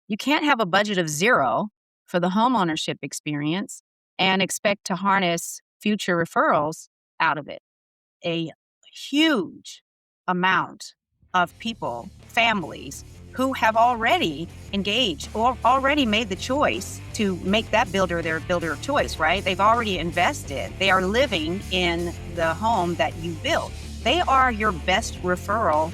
You can't have a budget of zero for the homeownership experience and expect to harness future referrals out of it. A huge amount of people, families who have already engaged or already made the choice to make that builder their builder of choice, right? They've already invested. They are living in the home that you built. They are your best referral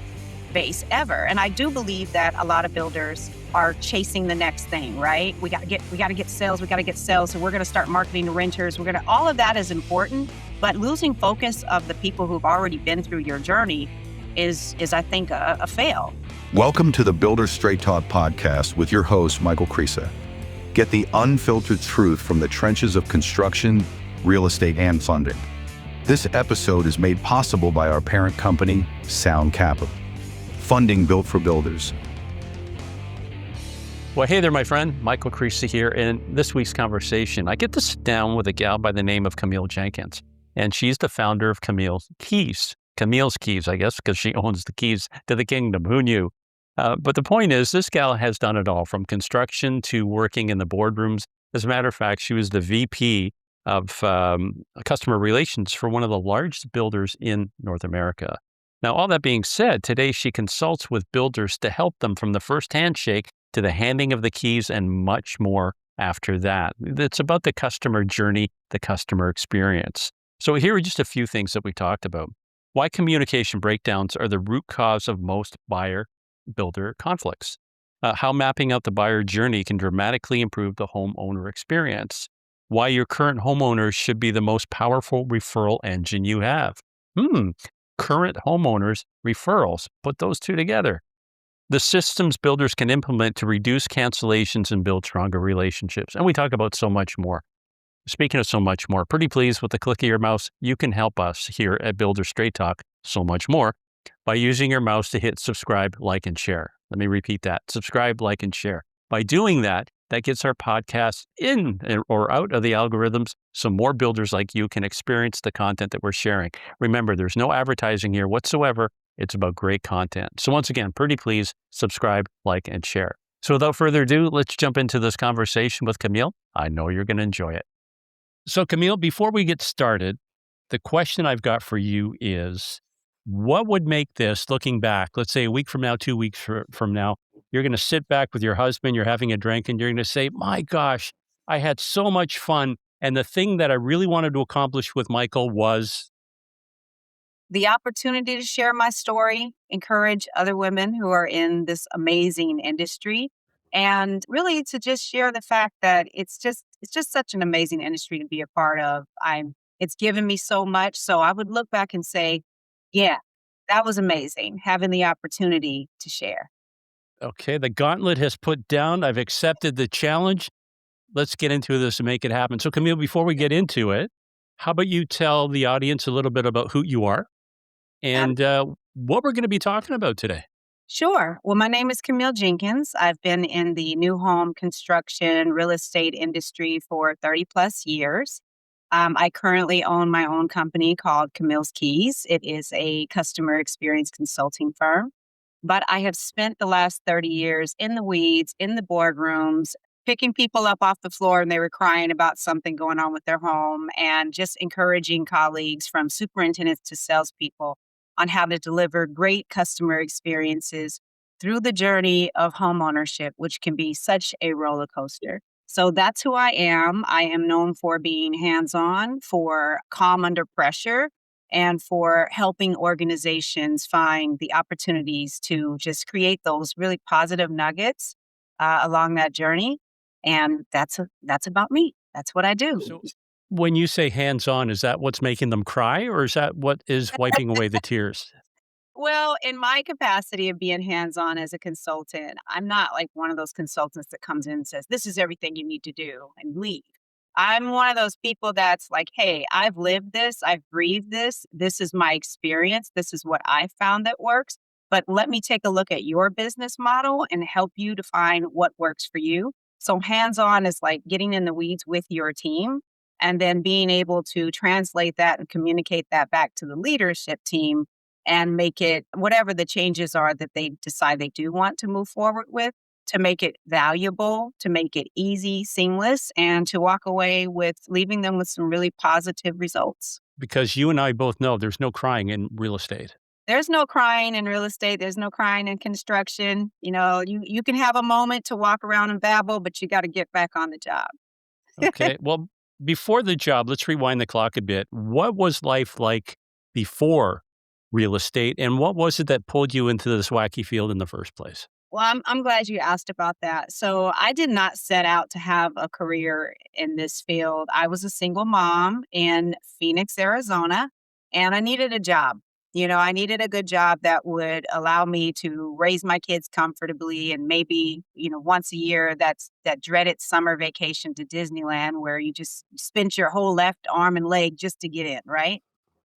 base ever. And I do believe that a lot of builders are chasing the next thing, right? We got to get sales. So we're going to start marketing to renters. All of that is important, but losing focus of the people who've already been through your journey is I think a fail. Welcome to the Builder Straight Talk podcast with your host, Michael Creasa. Get the unfiltered truth from the trenches of construction, real estate, and funding. This episode is made possible by our parent company, Sound Capital, funding built for builders. Well, hey there, my friend. Michael Creasa here. In this week's conversation, I get to sit down with a gal by the name of Camille Jenkins, and she's the founder of Camille's Keys, I guess, because she owns the keys to the kingdom. Who knew? But the point is, this gal has done it all, from construction to working in the boardrooms. As a matter of fact, she was the VP of customer relations for one of the largest builders in North America. Now, all that being said, today she consults with builders to help them from the first handshake to the handing of the keys and much more after that. It's about the customer journey, the customer experience. So here are just a few things that we talked about. Why communication breakdowns are the root cause of most buyer-builder conflicts. How mapping out the buyer journey can dramatically improve the homeowner experience. Why your current homeowners should be the most powerful referral engine you have. Current homeowners, referrals, put those two together. The systems builders can implement to reduce cancellations and build stronger relationships. And we talk about so much more. Speaking of so much more, pretty please, with the click of your mouse, you can help us here at Builder Straight Talk so much more by using your mouse to hit subscribe, like, and share. Let me repeat that. Subscribe, like, and share. By doing that, that gets our podcast in or out of the algorithms so more builders like you can experience the content that we're sharing. Remember, there's no advertising here whatsoever. It's about great content. So once again, pretty please subscribe, like, and share. So without further ado, let's jump into this conversation with Camille. I know you're going to enjoy it. So Camille, before we get started, the question I've got for you is, what would make this, looking back, let's say a week from now, 2 weeks from now, you're going to sit back with your husband, you're having a drink, and you're going to say, my gosh, I had so much fun. And the thing that I really wanted to accomplish with Michael was the opportunity to share my story, encourage other women who are in this amazing industry, and really to just share the fact that it's just such an amazing industry to be a part of. It's given me so much. So I would look back and say, yeah, that was amazing, having the opportunity to share. Okay, the gauntlet has put down. I've accepted the challenge. Let's get into this and make it happen. So Camille, before we get into it, how about you tell the audience a little bit about who you are and what we're going to be talking about today? Sure. Well, my name is Camille Jenkins. I've been in the new home construction real estate industry for 30 plus years. I currently own my own company called Camille's Keys. It is a customer experience consulting firm. But I have spent the last 30 years in the weeds, in the boardrooms, picking people up off the floor and they were crying about something going on with their home, and just encouraging colleagues from superintendents to salespeople on how to deliver great customer experiences through the journey of homeownership, which can be such a roller coaster. So that's who I am. I am known for being hands-on, for calm under pressure, and for helping organizations find the opportunities to just create those really positive nuggets along that journey. And that's about me. That's what I do. So when you say hands-on, is that what's making them cry, or is that what is wiping away the tears? Well, in my capacity of being hands-on as a consultant, I'm not like one of those consultants that comes in and says, this is everything you need to do and leave. I'm one of those people that's like, hey, I've lived this, I've breathed this, this is my experience, this is what I found that works, but let me take a look at your business model and help you define what works for you. So hands-on is like getting in the weeds with your team and then being able to translate that and communicate that back to the leadership team and make it whatever the changes are that they decide they do want to move forward with. to make it valuable, to make it easy, seamless, and to walk away with leaving them with some really positive results. Because you and I both know there's no crying in real estate. There's no crying in real estate. There's no crying in construction. You can have a moment to walk around and babble, but you got to get back on the job. Okay. Well, before the job, let's rewind the clock a bit. What was life like before real estate, and what was it that pulled you into this wacky field in the first place? Well, I'm glad you asked about that. So I did not set out to have a career in this field. I was a single mom in Phoenix, Arizona, and I needed a job. I needed a good job that would allow me to raise my kids comfortably and maybe, once a year, that's that dreaded summer vacation to Disneyland where you just spent your whole left arm and leg just to get in, right?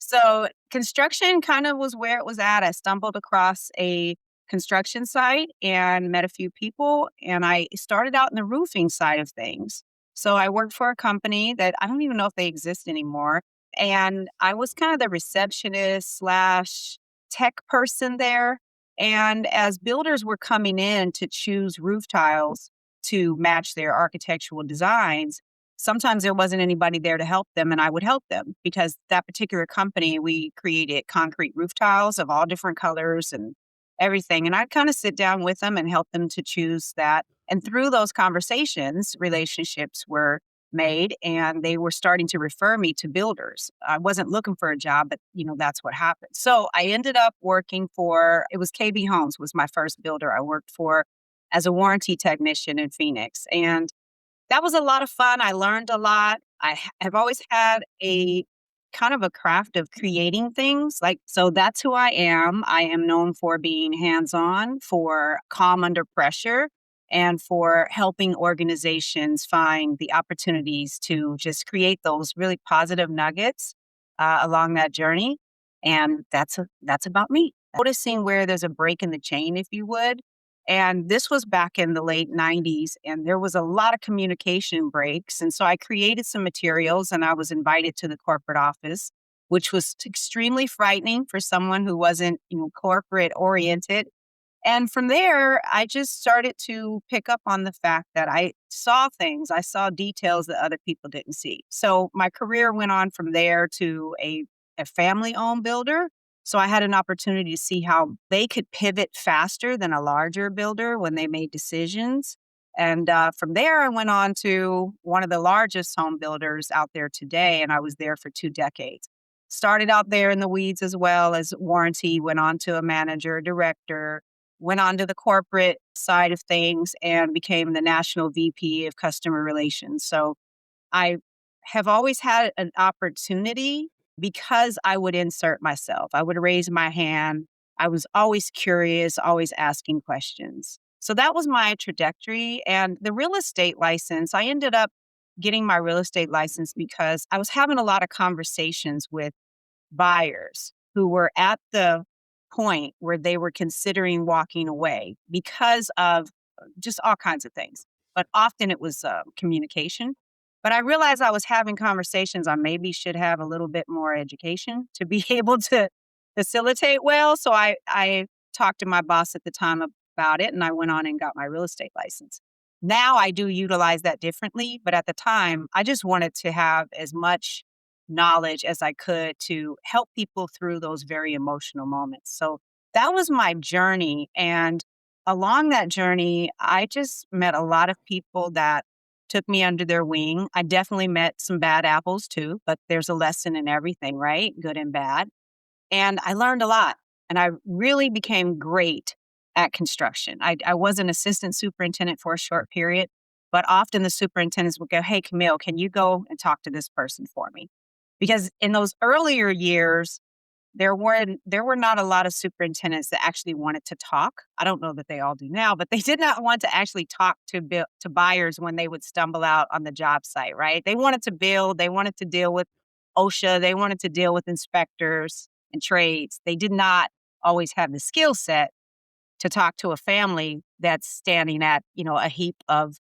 So construction kind of was where it was at. I stumbled across a construction site and met a few people, and I started out in the roofing side of things. So I worked for a company that I don't even know if they exist anymore. And I was kind of the receptionist slash tech person there. And as builders were coming in to choose roof tiles to match their architectural designs, sometimes there wasn't anybody there to help them, and I would help them because that particular company, we created concrete roof tiles of all different colors and everything. And I'd kind of sit down with them and help them to choose that. And through those conversations, relationships were made and they were starting to refer me to builders. I wasn't looking for a job, but that's what happened. So I ended up working for, it was KB Homes was my first builder I worked for as a warranty technician in Phoenix. And that was a lot of fun. I learned a lot. Have always had a kind of a craft of creating things. So that's who I am. I am known for being hands-on, for calm under pressure, and for helping organizations find the opportunities to just create those really positive nuggets along that journey. And that's about me. Noticing where there's a break in the chain, if you would. And this was back in the late 90s, and there was a lot of communication breaks. And so I created some materials and I was invited to the corporate office, which was extremely frightening for someone who wasn't, corporate oriented. And from there, I just started to pick up on the fact that I saw things, I saw details that other people didn't see. So my career went on from there to a family-owned builder. So I had an opportunity to see how they could pivot faster than a larger builder when they made decisions. And from there, I went on to one of the largest home builders out there today, and I was there for 2 decades. Started out there in the weeds as well as warranty, went on to a manager, director, went on to the corporate side of things, and became the national VP of customer relations. So I have always had an opportunity because I would insert myself. I would raise my hand. I was always curious, always asking questions. So that was my trajectory. And the real estate license, I ended up getting my real estate license because I was having a lot of conversations with buyers who were at the point where they were considering walking away because of just all kinds of things. But often it was communication. But I realized I was having conversations I maybe should have a little bit more education to be able to facilitate well. So I talked to my boss at the time about it, and I went on and got my real estate license. Now I do utilize that differently, but at the time, I just wanted to have as much knowledge as I could to help people through those very emotional moments. So that was my journey. And along that journey, I just met a lot of people that took me under their wing. I definitely met some bad apples too, but there's a lesson in everything, right? Good and bad. And I learned a lot. And I really became great at construction. I was an assistant superintendent for a short period, but often the superintendents would go, "Hey, Camille, can you go and talk to this person for me?" Because in those earlier years, there were not a lot of superintendents that actually wanted to talk. I don't know that they all do now, but they did not want to actually talk to buyers when they would stumble out on the job site, right? They wanted to build, they wanted to deal with OSHA, they wanted to deal with inspectors and trades. They did not always have the skill set to talk to a family that's standing at, a heap of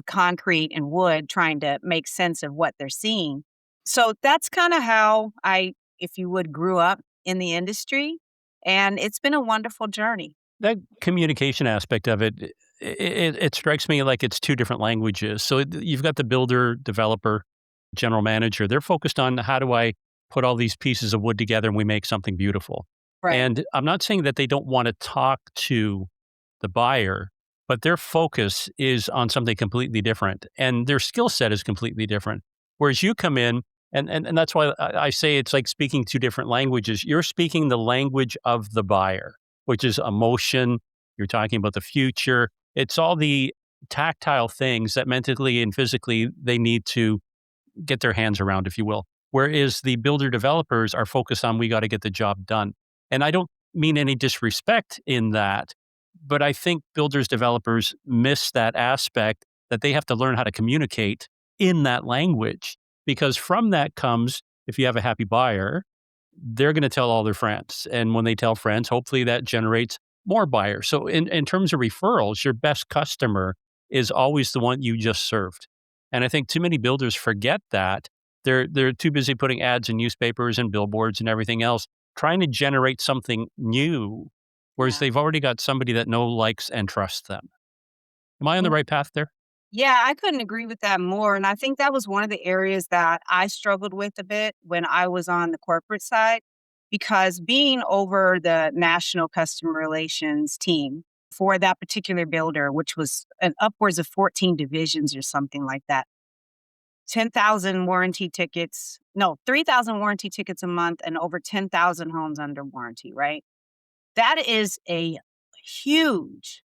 concrete and wood trying to make sense of what they're seeing. So that's kind of how I, if you would, grew up in the industry. And it's been a wonderful journey. That communication aspect of it it strikes me like it's two different languages. So you've got the builder, developer, general manager. They're focused on how do I put all these pieces of wood together and we make something beautiful. Right. And I'm not saying that they don't want to talk to the buyer, but their focus is on something completely different and their skill set is completely different. Whereas you come in, and that's why I say it's like speaking two different languages. You're speaking the language of the buyer, which is emotion. You're talking about the future. It's all the tactile things that mentally and physically they need to get their hands around, if you will. Whereas the builder developers are focused on, we got to get the job done. And I don't mean any disrespect in that, but I think builders developers miss that aspect that they have to learn how to communicate in that language. Because from that comes, if you have a happy buyer, they're going to tell all their friends. And when they tell friends, hopefully that generates more buyers. So in terms of referrals, your best customer is always the one you just served. And I think too many builders forget that. They're too busy putting ads in newspapers and billboards and everything else, trying to generate something new, whereas Yeah. they've already got somebody that knows, likes, and trusts them. Am I on the right path there? Yeah, I couldn't agree with that more. And I think that was one of the areas that I struggled with a bit when I was on the corporate side, because being over the national customer relations team for that particular builder, which was an upwards of 14 divisions or something like that, 10,000 warranty tickets, no, 3,000 warranty tickets a month and over 10,000 homes under warranty, right? That is a huge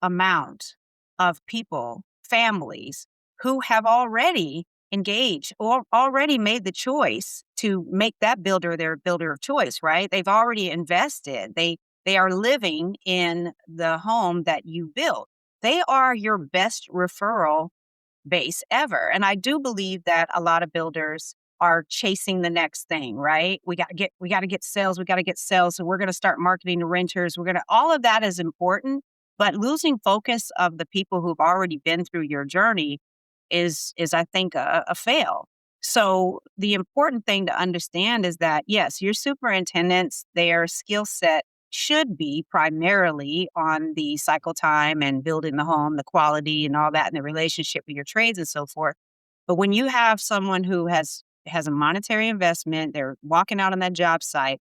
amount of people, families who have already engaged or already made the choice to make that builder their builder of choice, right? They've already invested. They are living in the home that you built. They are your best referral base ever. And I do believe that a lot of builders are chasing the next thing, right? We got to get sales, we got to get sales. So we're going to start marketing to renters. We're going to all of that is important, but losing focus of the people who've already been through your journey is I think a fail. So the important thing to understand is that yes, your superintendents, their skill set should be primarily on the cycle time and building the home, the quality and all that, and the relationship with your trades and so forth. But when you have someone who has a monetary investment, they're walking out on that job site,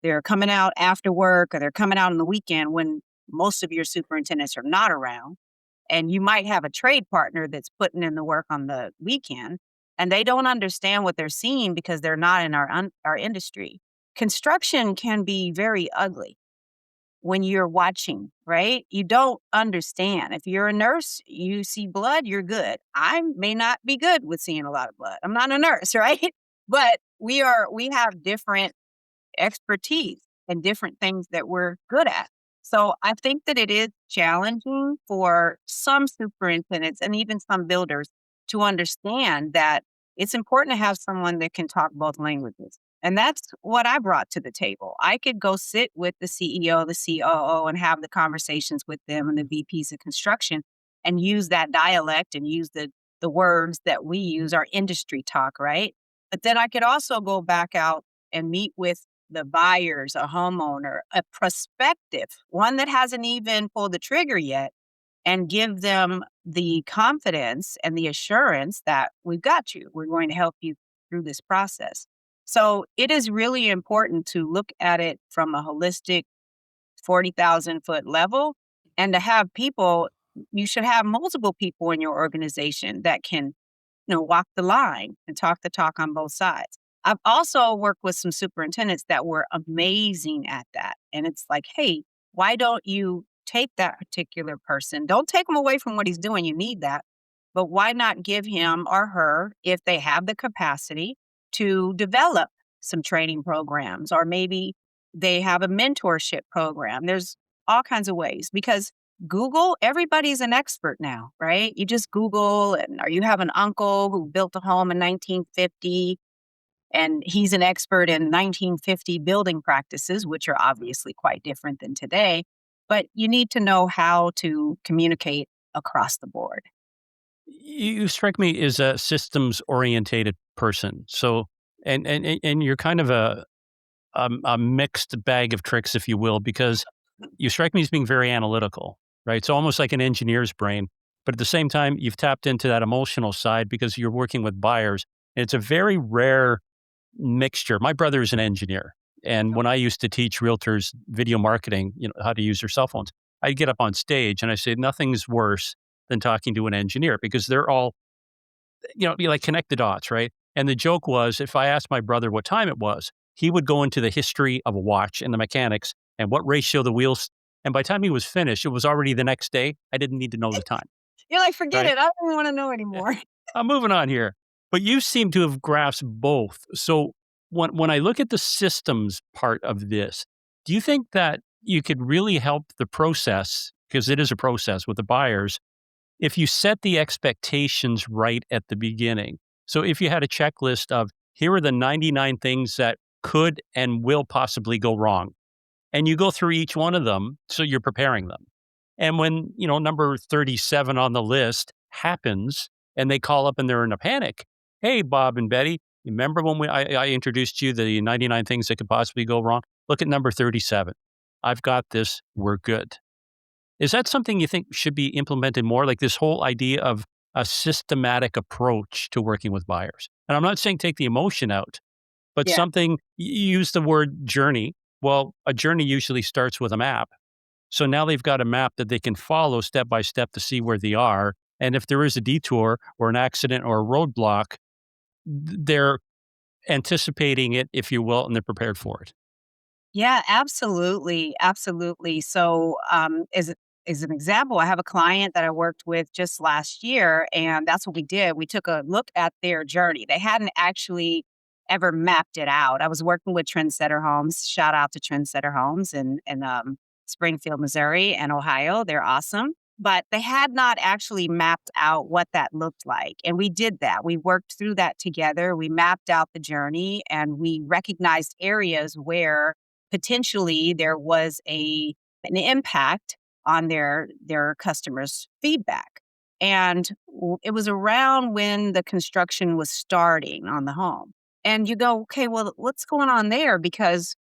they're coming out after work or they're coming out on the weekend when most of your superintendents are not around, and you might have a trade partner that's putting in the work on the weekend, and they don't understand what they're seeing because they're not in our industry. Construction can be very ugly when you're watching, right? You don't understand. If you're a nurse, you see blood, you're good. I may not be good with seeing a lot of blood. I'm not a nurse, right? But we have different expertise and different things that we're good at. So I think that it is challenging for some superintendents and even some builders to understand that it's important to have someone that can talk both languages. And that's what I brought to the table. I could go sit with the CEO, the COO, and have the conversations with them and the VPs of construction and use that dialect and use the words that we use, our industry talk, right? But then I could also go back out and meet with the buyers, a homeowner, a prospective, one that hasn't even pulled the trigger yet, and give them the confidence and the assurance that we've got you. We're going to help you through this process. So it is really important to look at it from a holistic 40,000 foot level and to have people, you should have multiple people in your organization that can walk the line and talk the talk on both sides. I've also worked with some superintendents that were amazing at that. And it's like, hey, why don't you take that particular person? Don't take him away from what he's doing. You need that. But why not give him or her, if they have the capacity, to develop some training programs, or maybe they have a mentorship program. There's all kinds of ways because Google, everybody's an expert now, right? You just Google, or you have an uncle who built a home in 1950 and he's an expert in 1950 building practices, which are obviously quite different than today. But you need to know how to communicate across the board. You strike me as a systems orientated person. So, and you're kind of a mixed bag of tricks, if you will, because you strike me as being very analytical. right? So almost like an engineer's brain. But at the same time, you've tapped into that emotional side because you're working with buyers. And it's a very rare mixture. My brother is an engineer. And when I used to teach realtors video marketing, how to use their cell phones, I'd get up on stage and I say, nothing's worse than talking to an engineer because they're all, you like connect the dots, right? And the joke was, if I asked my brother what time it was, he would go into the history of a watch and the mechanics and what ratio the wheels. And by the time he was finished, it was already the next day. I didn't need to know the time, You're like, forget right? it. I don't even want to know Yeah. anymore. I'm moving on here. But you seem to have grasped both. So when I look at the systems part of this, do you think that you could really help the process, because it is a process with the buyers, if you set the expectations right at the beginning? So if you had a checklist of here are the 99 things that could and will possibly go wrong, and you go through each one of them, so you're preparing them. And when, number 37 on the list happens and they call up and they're in a panic, hey, Bob and Betty, remember when I introduced you the 99 things that could possibly go wrong? Look at number 37. I've got this. We're good. Is that something you think should be implemented more, like this whole idea of a systematic approach to working with buyers? And I'm not saying take the emotion out, but Yeah. something, you use the word journey. Well, a journey usually starts with a map. So now they've got a map that they can follow step by step to see where they are. And if there is a detour or an accident or a roadblock, they're anticipating it, if you will, and they're prepared for it. Yeah, absolutely. Absolutely. So, as an example, I have a client that I worked with just last year, and that's what we did. We took a look at their journey. They hadn't actually ever mapped it out. I was working with Trendsetter Homes. Shout out to Trendsetter Homes in Springfield, Missouri, and Ohio. They're awesome. But they had not actually mapped out what that looked like. And we did that. We worked through that together. We mapped out the journey and we recognized areas where potentially there was an impact on their customers' feedback. And it was around when the construction was starting on the home. And you go, okay, well, what's going on there? Because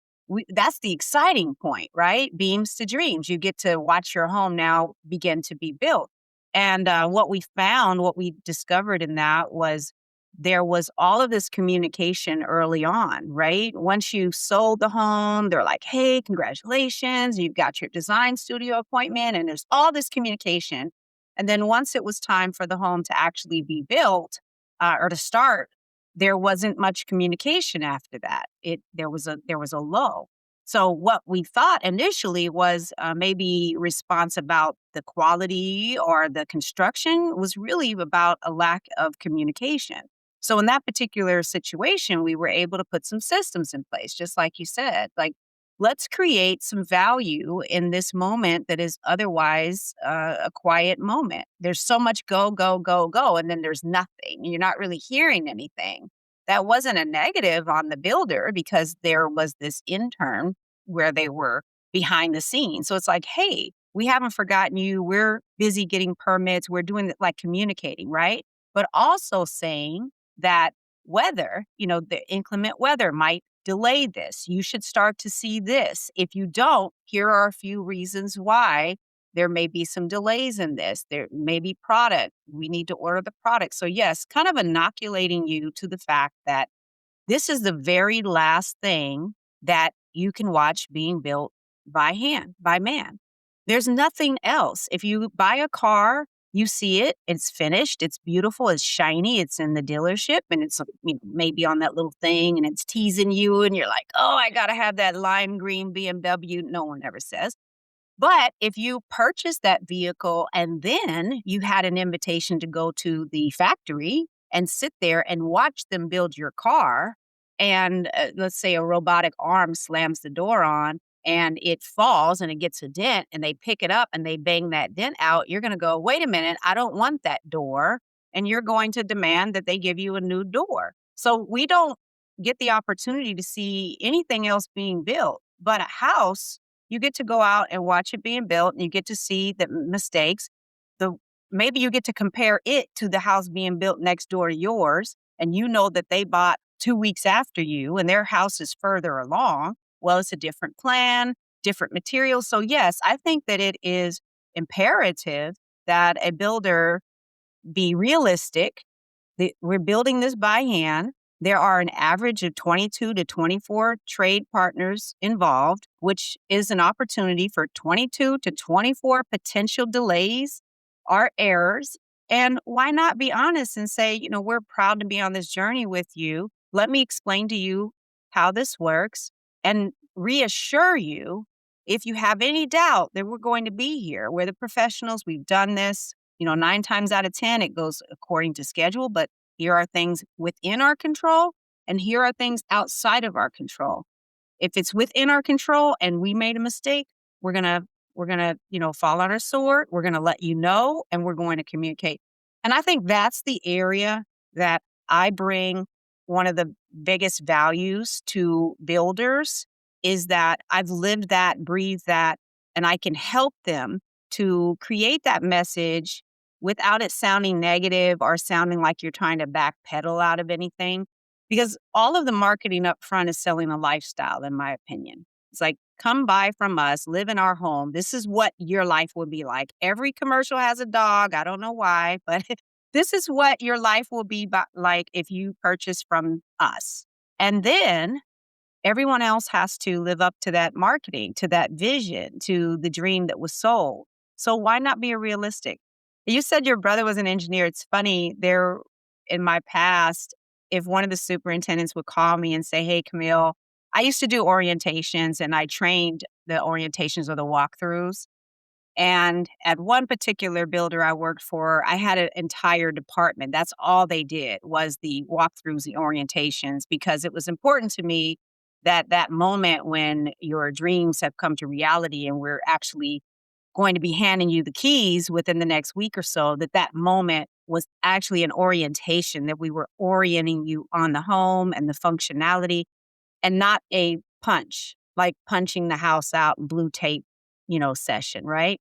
that's the exciting point, right? Beams to dreams. You get to watch your home now begin to be built. And what we found, what we discovered in that was there was all of this communication early on, right? Once you sold the home, they're like, hey, congratulations, you've got your design studio appointment, and there's all this communication. And then once it was time for the home to actually be built or to start, there wasn't much communication after that. There was a lull. So what we thought initially was maybe response about the quality or the construction was really about a lack of communication. So in that particular situation, we were able to put some systems in place, just like you said, like let's create some value in this moment that is otherwise a quiet moment. There's so much go, go, go, go, and then there's nothing. You're not really hearing anything. That wasn't a negative on the builder because there was this intern where they were behind the scenes. So it's like, hey, we haven't forgotten you. We're busy getting permits. We're doing like communicating, right? But also saying that weather, the inclement weather might delay this. You should start to see this. If you don't, here are a few reasons why there may be some delays in this. There may be product. We need to order the product. So, yes, kind of inoculating you to the fact that this is the very last thing that you can watch being built by hand, by man. There's nothing else. If you buy a car, you see it, it's finished, it's beautiful, it's shiny, it's in the dealership, and it's maybe on that little thing and it's teasing you, and you're like, oh, I got to have that lime green BMW. No one ever says. But if you purchase that vehicle and then you had an invitation to go to the factory and sit there and watch them build your car, and let's say a robotic arm slams the door on and it falls and it gets a dent and they pick it up and they bang that dent out, you're going to go, wait a minute, I don't want that door. And you're going to demand that they give you a new door. So we don't get the opportunity to see anything else being built. But a house, you get to go out and watch it being built and you get to see the mistakes. Maybe you get to compare it to the house being built next door to yours, and you know that they bought 2 weeks after you and their house is further along. Well, it's a different plan, different materials. So yes, I think that it is imperative that a builder be realistic. We're building this by hand. There are an average of 22 to 24 trade partners involved, which is an opportunity for 22 to 24 potential delays or errors. And why not be honest and say, we're proud to be on this journey with you. Let me explain to you how this works and reassure you if you have any doubt that we're going to be here. We're the professionals. We've done this. 9 times out of 10, it goes according to schedule, but here are things within our control and here are things outside of our control. If it's within our control and we made a mistake, we're gonna fall on our sword. We're gonna let you know and we're going to communicate. And I think that's the area that I bring one of the biggest values to builders is that I've lived that, breathed that, and I can help them to create that message without it sounding negative or sounding like you're trying to backpedal out of anything. Because all of the marketing up front is selling a lifestyle, in my opinion. It's like, come buy from us, live in our home. This is what your life will be like. Every commercial has a dog. I don't know why, but this is what your life will be like if you purchase from us. And then everyone else has to live up to that marketing, to that vision, to the dream that was sold. So why not be realistic? You said your brother was an engineer. It's funny, in my past, if one of the superintendents would call me and say, hey, Camille, I used to do orientations and I trained the orientations or the walkthroughs. And at one particular builder I worked for, I had an entire department. That's all they did was the walkthroughs, the orientations, because it was important to me that moment when your dreams have come to reality and we're actually going to be handing you the keys within the next week or so, that moment was actually an orientation, that we were orienting you on the home and the functionality and not a punch, like punching the house out and blue tape, session, right?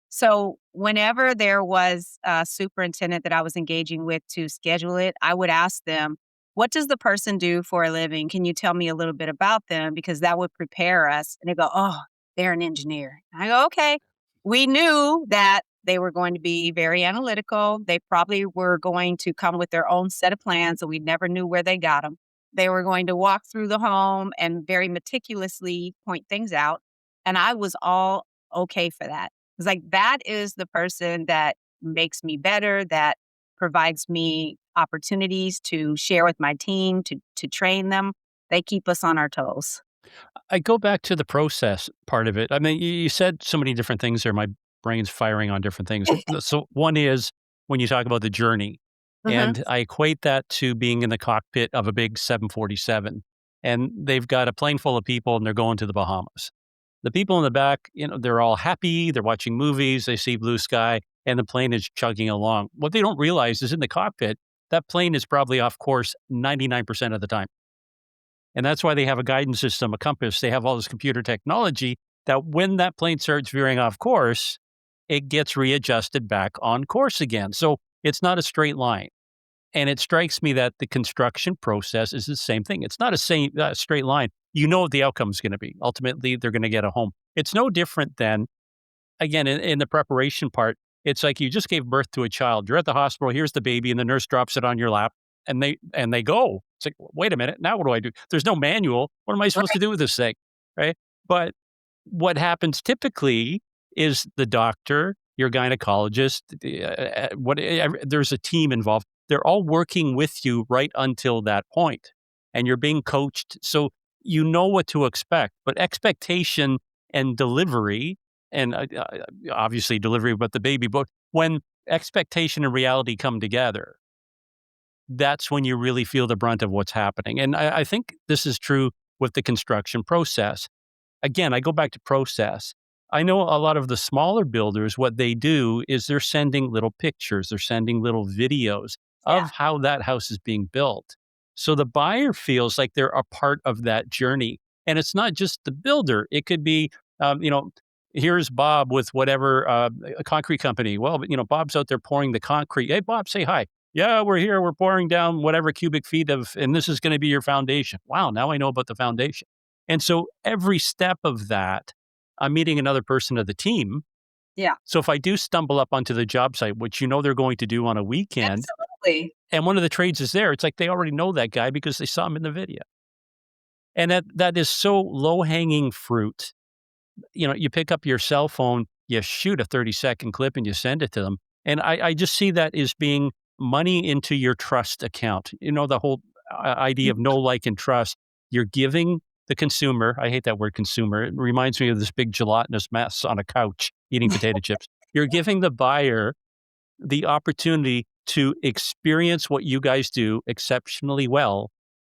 So whenever there was a superintendent that I was engaging with to schedule it, I would ask them, what does the person do for a living? Can you tell me a little bit about them? Because that would prepare us. And they go, oh, they're an engineer. I go, okay. We knew that they were going to be very analytical. They probably were going to come with their own set of plans, and we never knew where they got them. They were going to walk through the home and very meticulously point things out. And I was all okay for that. It's like, that is the person that makes me better, that provides me opportunities to share with my team, to train them. They keep us on our toes. I go back to the process part of it. I mean, you said so many different things there. My brain's firing on different things. So one is when you talk about the journey, Mhm. and I equate that to being in the cockpit of a big 747, and they've got a plane full of people and they're going to the Bahamas. The people in the back, they're all happy. They're watching movies. They see blue sky and the plane is chugging along. What they don't realize is in the cockpit, that plane is probably off course 99% of the time. And that's why they have a guidance system, a compass. They have all this computer technology that when that plane starts veering off course, it gets readjusted back on course again. So it's not a straight line. And it strikes me that the construction process is the same thing. It's not a straight line. You know what the outcome is going to be. Ultimately, they're going to get a home. It's no different than, again, in the preparation part, it's like you just gave birth to a child. You're at the hospital, here's the baby, and the nurse drops it on your lap, and they go. It's like, wait a minute, now what do I do? There's no manual. What am I supposed to Right. do with this thing? Right? But what happens typically is the doctor, your gynecologist, there's a team involved. They're all working with you right until that point, and you're being coached. So you know what to expect, but expectation and delivery, and obviously delivery, but the baby, but when expectation and reality come together, that's when you really feel the brunt of what's happening. And I think this is true with the construction process. Again, I go back to process. I know a lot of the smaller builders, what they do is they're sending little pictures, they're sending little videos Yeah. of how that house is being built. So the buyer feels like they're a part of that journey. And it's not just the builder. It could be, here's Bob with whatever a concrete company. Well, Bob's out there pouring the concrete. Hey, Bob, say hi. Yeah, we're here. We're pouring down whatever cubic feet and this is going to be your foundation. Wow, now I know about the foundation. And so every step of that, I'm meeting another person of the team Yeah, So if I do stumble up onto the job site, which they're going to do on a weekend, absolutely. and one of the trades is there, it's like they already know that guy because they saw him in the video. And that is so low-hanging fruit. You pick up your cell phone, you shoot a 30-second clip, and you send it to them. And I just see that as being money into your trust account. The whole idea of know, like, and trust. You're giving the consumer, I hate that word consumer. It reminds me of this big gelatinous mess on a couch eating potato chips. You're giving the buyer the opportunity to experience what you guys do exceptionally well.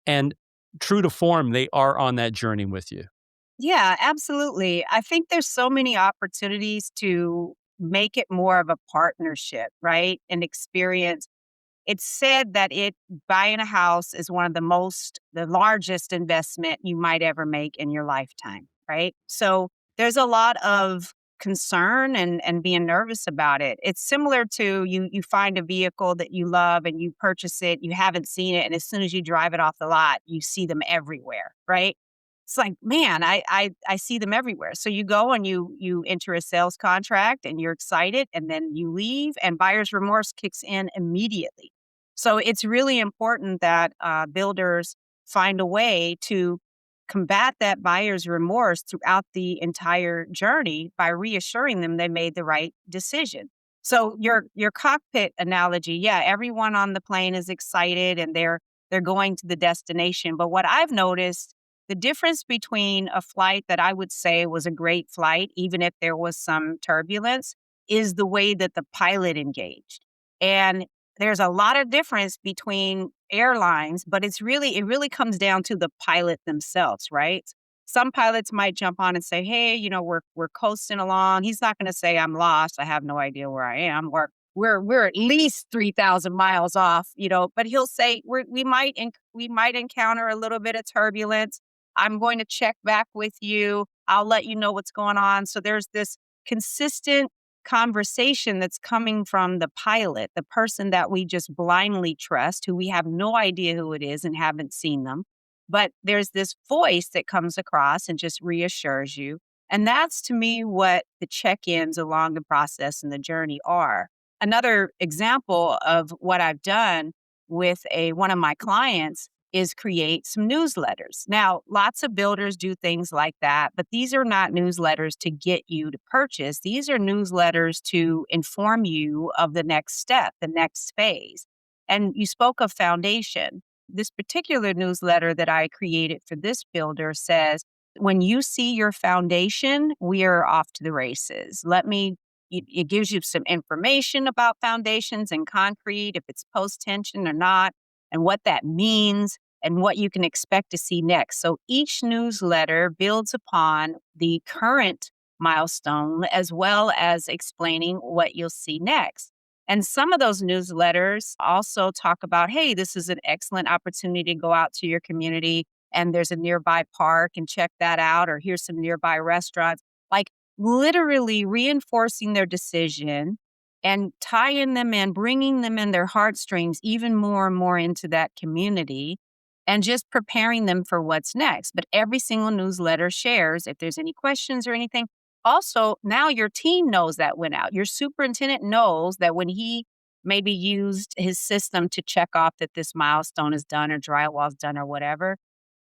And true to form, they are on that journey with you. Yeah, absolutely. I think there's so many opportunities to make it more of a partnership, right? An experience. It's said that buying a house is one of the largest investment you might ever make in your lifetime, right? So there's a lot of concern and being nervous about it. It's similar to you find a vehicle that you love and you purchase it, you haven't seen it, and as soon as you drive it off the lot, you see them everywhere, right? It's like, man, I see them everywhere. So you go and you enter a sales contract and you're excited, and then you leave and buyer's remorse kicks in immediately. So it's really important that builders find a way to combat that buyer's remorse throughout the entire journey by reassuring them they made the right decision. So your cockpit analogy, yeah, everyone on the plane is excited and they're going to the destination. But what I've noticed, the difference between a flight that I would say was a great flight, even if there was some turbulence, is the way that the pilot engaged. And there's a lot of difference between airlines, but it really comes down to the pilot themselves, right? Some pilots might jump on and say, "Hey, we're coasting along." He's not going to say, "I'm lost. I have no idea where I am," or "We're at least 3,000 miles off," but he'll say, we might encounter a little bit of turbulence. I'm going to check back with you. I'll let you know what's going on. So there's this consistent conversation that's coming from the pilot, the person that we just blindly trust, who we have no idea who it is and haven't seen them. But there's this voice that comes across and just reassures you. And that's to me what the check ins along the process and the journey are. Another example of what I've done with one of my clients is create some newsletters. Now, lots of builders do things like that, but these are not newsletters to get you to purchase. These are newsletters to inform you of the next step, the next phase. And you spoke of foundation. This particular newsletter that I created for this builder says, when you see your foundation, we are off to the races. It gives you some information about foundations and concrete, if it's post tension or not, and what that means and what you can expect to see next. So each newsletter builds upon the current milestone as well as explaining what you'll see next. And some of those newsletters also talk about, hey, this is an excellent opportunity to go out to your community and there's a nearby park and check that out, or here's some nearby restaurants. Like literally reinforcing their decision and tying them in, bringing them in their heartstrings even more and more into that community and just preparing them for what's next. But every single newsletter shares if there's any questions or anything. Also, now your team knows that went out. Your superintendent knows that when he maybe used his system to check off that this milestone is done or drywall's done or whatever,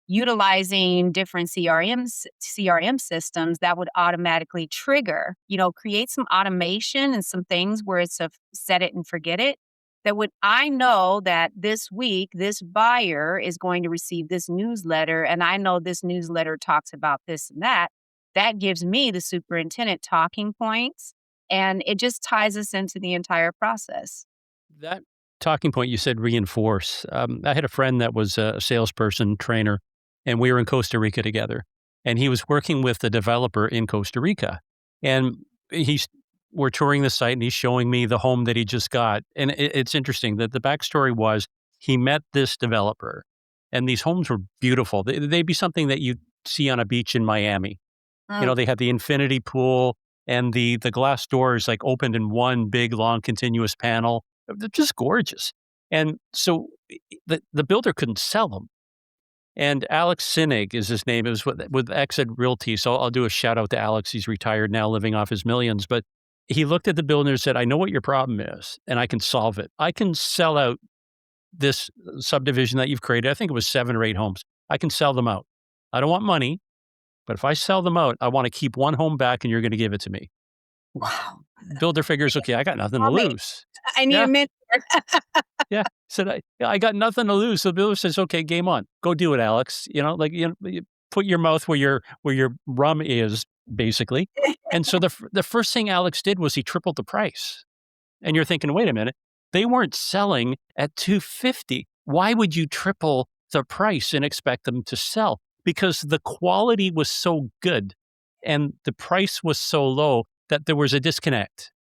utilizing different CRM systems that would automatically trigger, create some automation and some things where it's a set it and forget it. That would, I know that this week, this buyer is going to receive this newsletter, and I know this newsletter talks about this and that. That gives me, the superintendent, talking points, and it just ties us into the entire process. That talking point you said, reinforce. I had a friend that was a salesperson, trainer, and we were in Costa Rica together. And he was working with a developer in Costa Rica. And we're touring the site and he's showing me the home that he just got. And it's interesting that the backstory was he met this developer and these homes were beautiful. They'd be something that you'd see on a beach in Miami. They had the infinity pool and the glass doors like opened in one big, long, continuous panel. They're just gorgeous. And so the builder couldn't sell them. And Alex Sinig is his name. It was with Exit Realty. So I'll do a shout out to Alex. He's retired now, living off his millions. But he looked at the builder and said, I know what your problem is, and I can solve it. I can sell out this subdivision that you've created. I think it was 7 or 8 homes. I can sell them out. I don't want money, but if I sell them out, I want to keep 1 home back and you're going to give it to me. Wow. Builder figures, okay, I got nothing to Call me. lose. I need a Yeah, mentor. yeah. Said, I got nothing to lose. So the builder says, okay, game on. Go do it, Alex. You put your mouth where your rum is, basically. And so the first thing Alex did was he tripled the price. And you're thinking, wait a minute, they weren't selling at 250. Why would you triple the price and expect them to sell? Because the quality was so good and the price was so low that there was a disconnect,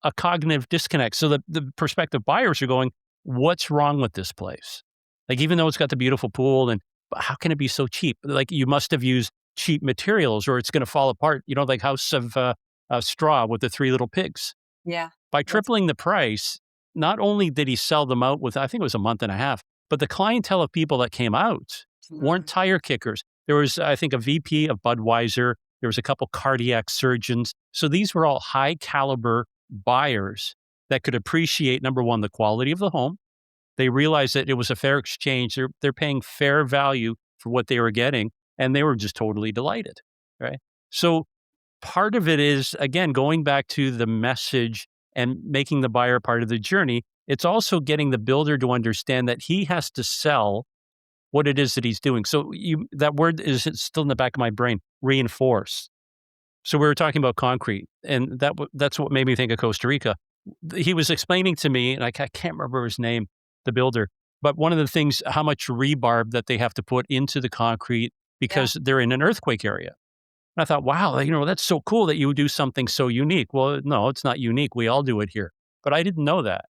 a cognitive disconnect. So the prospective buyers are going, what's wrong with this place? Like, even though it's got the beautiful pool, and how can it be so cheap? Like, you must have used cheap materials or it's going to fall apart, like House of Straw with the 3 little pigs. Yeah. By tripling the price, not only did he sell them out with, I think it was a month and a half, but the clientele of people that came out weren't tire kickers. There was, I think, a VP of Budweiser. There was a couple cardiac surgeons. So these were all high caliber buyers that could appreciate, number one, the quality of the home. They realized that it was a fair exchange. They're paying fair value for what they were getting, and they were just totally delighted, right? So part of it is, again, going back to the message and making the buyer part of the journey. It's also getting the builder to understand that he has to sell what it is that he's doing. So that word is still in the back of my brain, reinforce. So we were talking about concrete, and that's what made me think of Costa Rica. He was explaining to me, and I can't remember his name, the builder, but one of the things, how much rebarb that they have to put into the concrete because they're in an earthquake area. And I thought, wow, that's so cool that you would do something so unique. Well, no, it's not unique. We all do it here. But I didn't know that.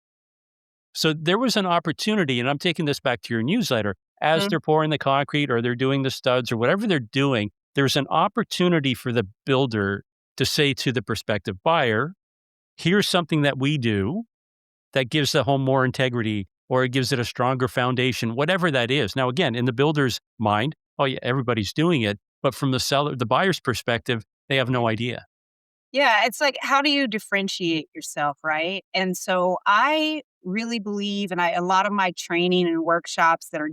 So there was an opportunity, and I'm taking this back to your newsletter, as they're pouring the concrete or they're doing the studs or whatever they're doing, there's an opportunity for the builder to say to the prospective buyer, here's something that we do that gives the home more integrity, or it gives it a stronger foundation, whatever that is. Now, again, in the builder's mind, oh yeah, everybody's doing it. But from the buyer's perspective, they have no idea. Yeah, it's like, how do you differentiate yourself, right? And so I really believe, and a lot of my training and workshops that are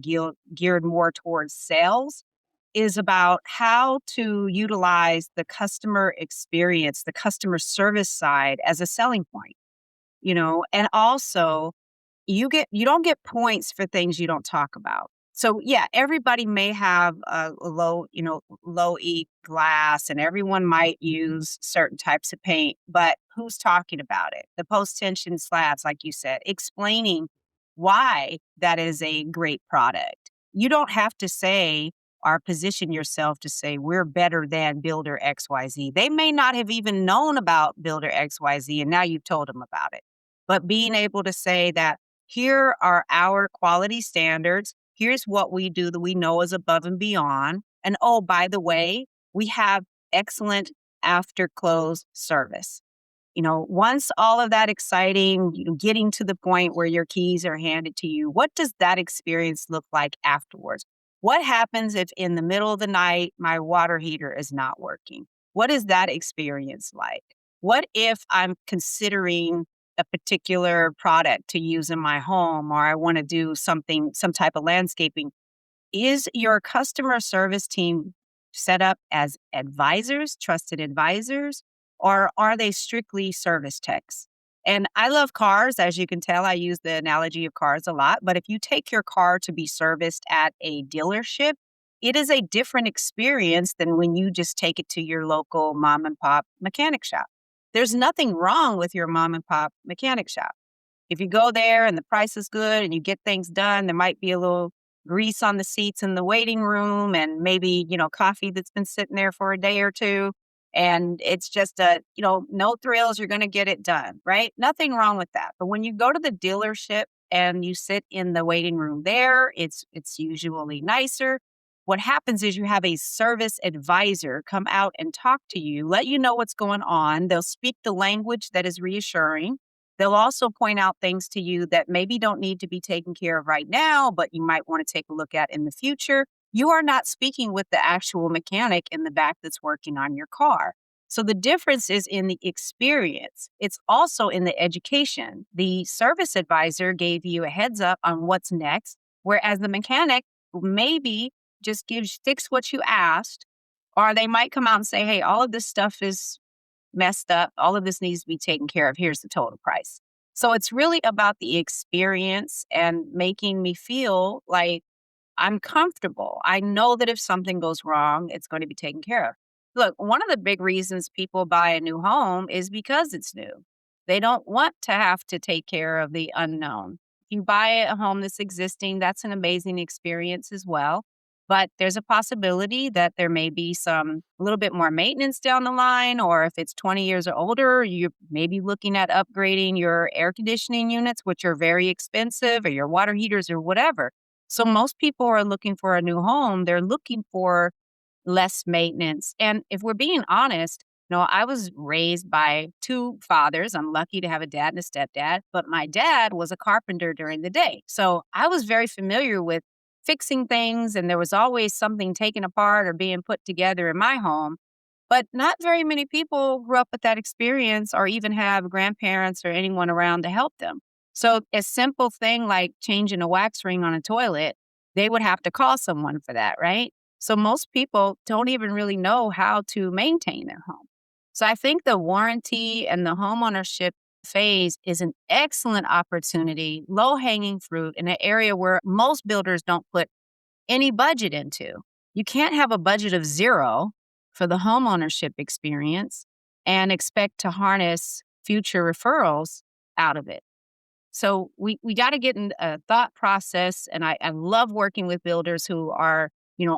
geared more towards sales is about how to utilize the customer experience, the customer service side as a selling point, and also you don't get points for things you don't talk about. So yeah, everybody may have a low E glass, and everyone might use certain types of paint, but who's talking about it? The post-tension slabs, like you said, explaining why that is a great product. You don't have to say or position yourself to say we're better than Builder XYZ. They may not have even known about Builder XYZ, and now you've told them about it. But being able to say that here are our quality standards. Here's what we do that we know is above and beyond. And oh, by the way, we have excellent after close service. Once all of that exciting, getting to the point where your keys are handed to you, what does that experience look like afterwards? What happens if in the middle of the night, my water heater is not working? What is that experience like? What if I'm considering a particular product to use in my home, or I want to do some type of landscaping? Is your customer service team set up as advisors, trusted advisors, or are they strictly service techs? And I love cars. As you can tell, I use the analogy of cars a lot. But if you take your car to be serviced at a dealership, it is a different experience than when you just take it to your local mom and pop mechanic shop. There's nothing wrong with your mom and pop mechanic shop. If you go there and the price is good and you get things done, there might be a little grease on the seats in the waiting room, and maybe, coffee that's been sitting there for a day or two. And it's just no thrills, you're going to get it done, right? Nothing wrong with that. But when you go to the dealership and you sit in the waiting room there, it's usually nicer. What happens is you have a service advisor come out and talk to you, let you know what's going on. They'll speak the language that is reassuring. They'll also point out things to you that maybe don't need to be taken care of right now, but you might want to take a look at in the future. You are not speaking with the actual mechanic in the back that's working on your car. So the difference is in the experience. It's also in the education. The service advisor gave you a heads up on what's next, whereas the mechanic maybe just fix what you asked, or they might come out and say, hey, all of this stuff is messed up. All of this needs to be taken care of. Here's the total price. So it's really about the experience and making me feel like I'm comfortable. I know that if something goes wrong, it's going to be taken care of. Look, one of the big reasons people buy a new home is because it's new. They don't want to have to take care of the unknown. If you buy a home that's existing, that's an amazing experience as well. But there's a possibility that there may be a little bit more maintenance down the line, or if it's 20 years or older, you may be looking at upgrading your air conditioning units, which are very expensive, or your water heaters or whatever. So most people are looking for a new home. They're looking for less maintenance. And if we're being honest, I was raised by two fathers. I'm lucky to have a dad and a stepdad, but my dad was a carpenter during the day. So I was very familiar with fixing things, and there was always something taken apart or being put together in my home. But not very many people grew up with that experience or even have grandparents or anyone around to help them. So a simple thing like changing a wax ring on a toilet, they would have to call someone for that, right? So most people don't even really know how to maintain their home. So I think the warranty and the homeownership phase is an excellent opportunity, low-hanging fruit in an area where most builders don't put any budget into. You can't have a budget of zero for the homeownership experience and expect to harness future referrals out of it. So we got to get in a thought process. And I love working with builders who are,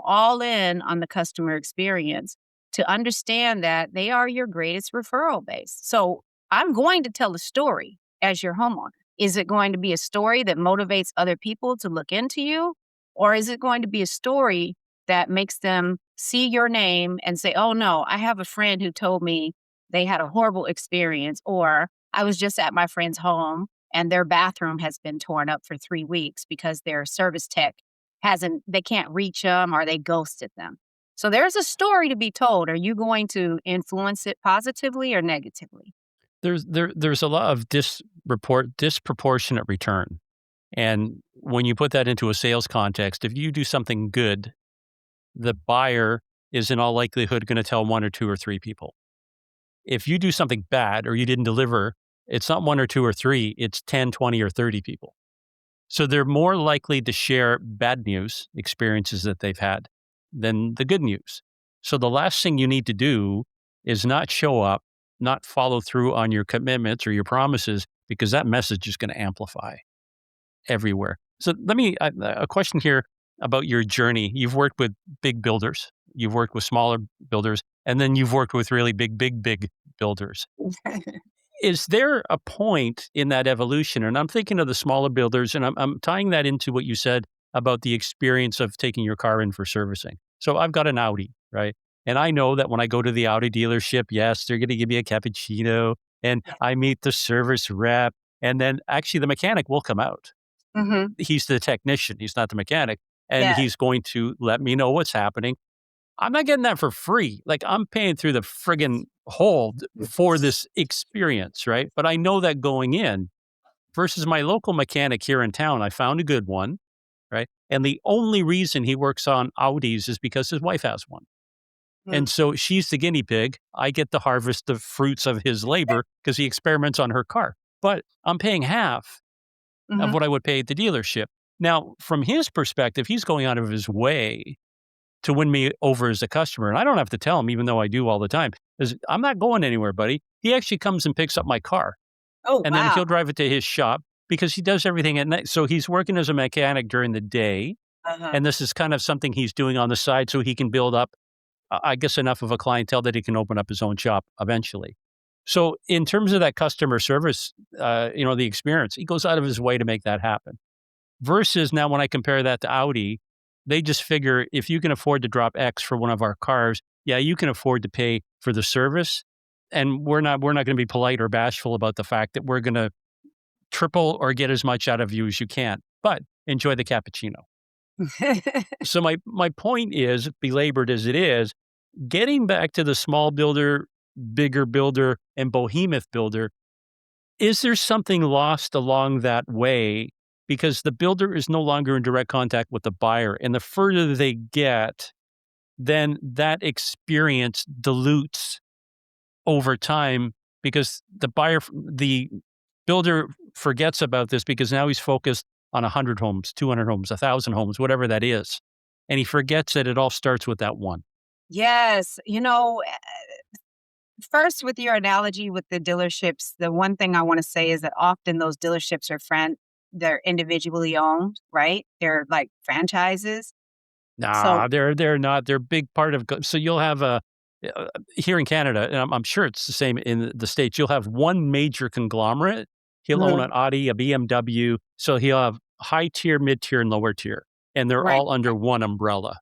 all in on the customer experience to understand that they are your greatest referral base. So I'm going to tell a story as your homeowner. Is it going to be a story that motivates other people to look into you? Or is it going to be a story that makes them see your name and say, oh no, I have a friend who told me they had a horrible experience, or I was just at my friend's home and their bathroom has been torn up for 3 weeks because their service tech they can't reach them or they ghosted them. So there's a story to be told. Are you going to influence it positively or negatively? There's a lot of disproportionate return. And when you put that into a sales context, if you do something good, the buyer is in all likelihood going to tell one or two or three people. If you do something bad or you didn't deliver, it's not one or two or three, it's 10, 20, or 30 people. So they're more likely to share bad news experiences that they've had than the good news. So the last thing you need to do is not show up, not follow through on your commitments or your promises, because that message is going to amplify everywhere. So a question here about your journey. You've worked with big builders, you've worked with smaller builders, and then you've worked with really big builders. Is there a point in that evolution? And I'm thinking of the smaller builders, and I'm tying that into what you said about the experience of taking your car in for servicing. So I've got an Audi, right? And I know that when I go to the Audi dealership, yes, they're going to give me a cappuccino, and I meet the service rep, and then actually the mechanic will come out. Mm-hmm. He's the technician, he's not the mechanic, and Yeah. he's going to let me know what's happening. I'm not getting that for free. Like, I'm paying through the friggin' hole for this experience, right? But I know that going in versus my local mechanic here in town, I found a good one, right? And the only reason he works on Audis is because his wife has one. And so she's the guinea pig. I get to harvest the fruits of his labor because he experiments on her car. But I'm paying half of what I would pay at the dealership. Now, from his perspective, he's going out of his way to win me over as a customer. And I don't have to tell him, even though I do all the time, because I'm not going anywhere, buddy. He actually comes and picks up my car. Oh, And then he'll drive it to his shop because he does everything at night. So he's working as a mechanic during the day. Uh-huh. And this is kind of something he's doing on the side so he can build up, I guess, enough of a clientele that he can open up his own shop eventually. So in terms of that customer service, the experience, he goes out of his way to make that happen. Versus now when I compare that to Audi, they just figure if you can afford to drop X for one of our cars, yeah, you can afford to pay for the service. And we're not going to be polite or bashful about the fact that we're going to triple or get as much out of you as you can, but enjoy the cappuccino. So my point is, belabored as it is, getting back to the small builder bigger builder and behemoth builder. Is there something lost along that way? Because the builder is no longer in direct contact with the buyer. And the further they get, then that experience dilutes over time because the builder forgets about this because now he's focused on 100 homes, 200 homes, 1,000 homes, whatever that is. And he forgets that it all starts with that one. Yes. First, with your analogy with the dealerships, the one thing I want to say is that often those dealerships are they're individually owned, right? They're like franchises. So, Nah, they're not. They're a big part of. So you'll have here in Canada, and I'm sure it's the same in the States. You'll have one major conglomerate. He'll own mhm, an Audi, a BMW. So he'll have high tier, mid tier, and lower tier, and they're right. all under one umbrella.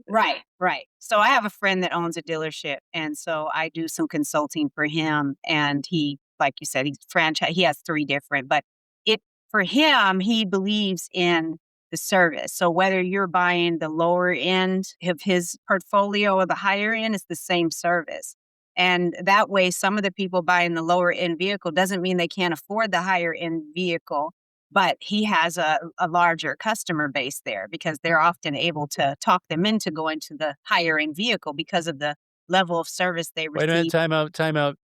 Right, right. So I have a friend that owns a dealership, and so I do some consulting for him, and he, like you said, he's franchise he has 3 different, but it for him, he believes in the service. So whether you're buying the lower end of his portfolio or the higher end, it's the same service. And that way, some of the people buying the lower end vehicle doesn't mean they can't afford the higher end vehicle, but he has a larger customer base there because they're often able to talk them into going to the higher end vehicle because of the level of service they Wait a minute, receive. time out, time out.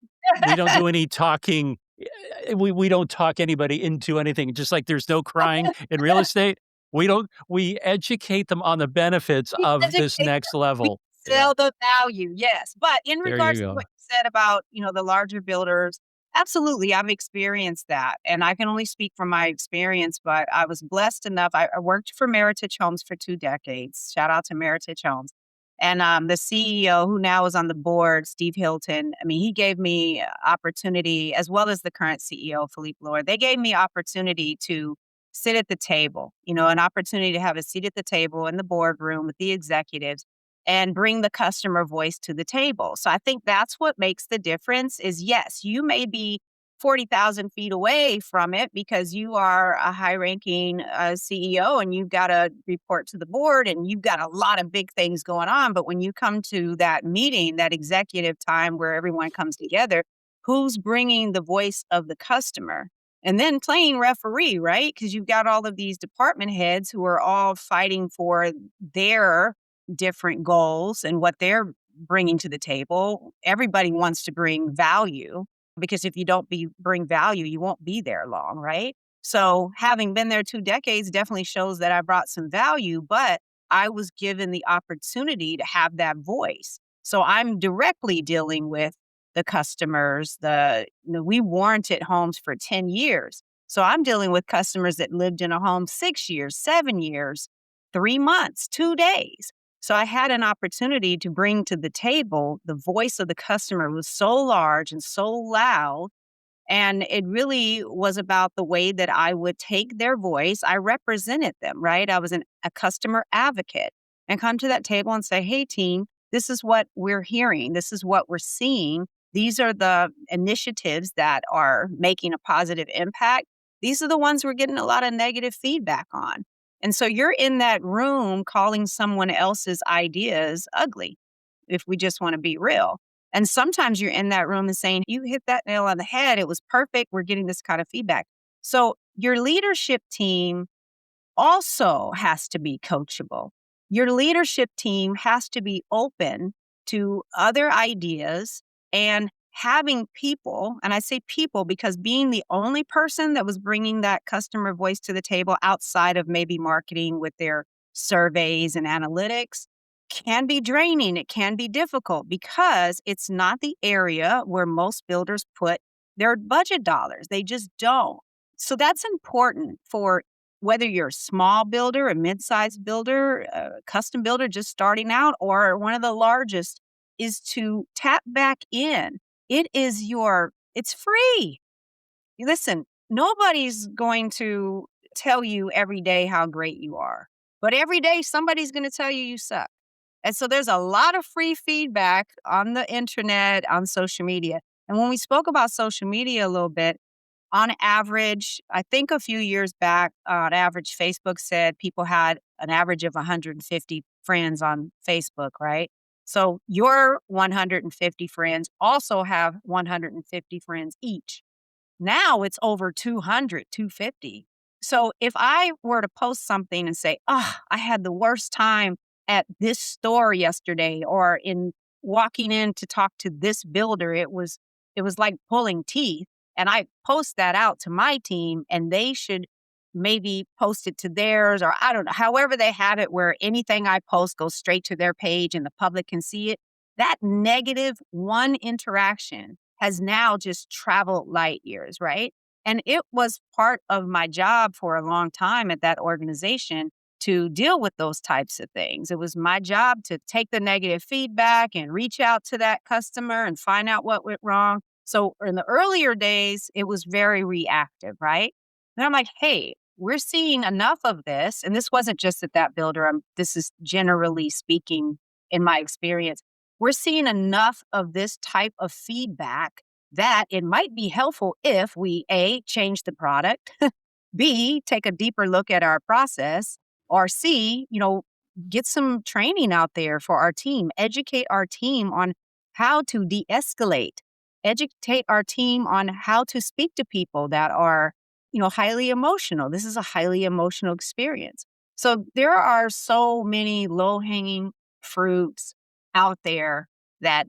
We don't do any talking. We don't talk anybody into anything. Just like there's no crying in real estate, we educate them on the benefits We of this educate next them. We level. Yeah, sell the value, yes. But in there you regards to go. what you said about, the larger builders, absolutely, I've experienced that. And I can only speak from my experience, but I was blessed enough. I worked for Meritage Homes for 2 decades. Shout out to Meritage Homes. And the CEO, who now is on the board, Steve Hilton, I mean, he gave me opportunity, as well as the current CEO, Philippe Lord. They gave me opportunity to sit at the table, an opportunity to have a seat at the table in the boardroom with the executives and bring the customer voice to the table. So I think that's what makes the difference is yes, you may be 40,000 feet away from it because you are a high ranking CEO and you've got to report to the board and you've got a lot of big things going on. But when you come to that meeting, that executive time where everyone comes together, who's bringing the voice of the customer? And then playing referee, right? Because you've got all of these department heads who are all fighting for their different goals and what they're bringing to the table. Everybody wants to bring value because if you don't bring value, you won't be there long, right? So having been there 2 decades definitely shows that I brought some value, but I was given the opportunity to have that voice. So I'm directly dealing with the customers. We warranted homes for 10 years. So I'm dealing with customers that lived in a home 6 years, 7 years, 3 months, 2 days. So I had an opportunity to bring to the table the voice of the customer was so large and so loud. And it really was about the way that I would take their voice. I represented them, right? I was a customer advocate and come to that table and say, hey, team, this is what we're hearing. This is what we're seeing. These are the initiatives that are making a positive impact. These are the ones we're getting a lot of negative feedback on. And so you're in that room calling someone else's ideas ugly, if we just want to be real. And sometimes you're in that room and saying, you hit that nail on the head. It was perfect. We're getting this kind of feedback. So your leadership team also has to be coachable. Your leadership team has to be open to other ideas and having people, and I say people because being the only person that was bringing that customer voice to the table outside of maybe marketing with their surveys and analytics can be draining. It can be difficult because it's not the area where most builders put their budget dollars. They just don't. So that's important for whether you're a small builder, a mid-sized builder, a custom builder just starting out, or one of the largest, is to tap back in. It's free. Listen, nobody's going to tell you every day how great you are, but every day somebody's going to tell you you suck. And so there's a lot of free feedback on the internet, on social media. And when we spoke about social media a little bit, on average, I think a few years back, on average, Facebook said people had an average of 150 friends on Facebook, right? So your 150 friends also have 150 friends each. Now it's over 200, 250. So if I were to post something and say, oh, I had the worst time at this store yesterday, or in walking in to talk to this builder, it was like pulling teeth. And I post that out to my team, and they should maybe post it to theirs, or I don't know, however they have it where anything I post goes straight to their page and the public can see it. That negative one interaction has now just traveled light years, right? And it was part of my job for a long time at that organization to deal with those types of things. It was my job to take the negative feedback and reach out to that customer and find out what went wrong. So in the earlier days, it was very reactive, right? Then I'm like, hey, we're seeing enough of this. And this wasn't just at that builder. This is generally speaking in my experience. We're seeing enough of this type of feedback that it might be helpful if we A, change the product, B, take a deeper look at our process, or C, get some training out there for our team, educate our team on how to de-escalate, educate our team on how to speak to people that are, highly emotional. This is a highly emotional experience. So there are so many low-hanging fruits out there that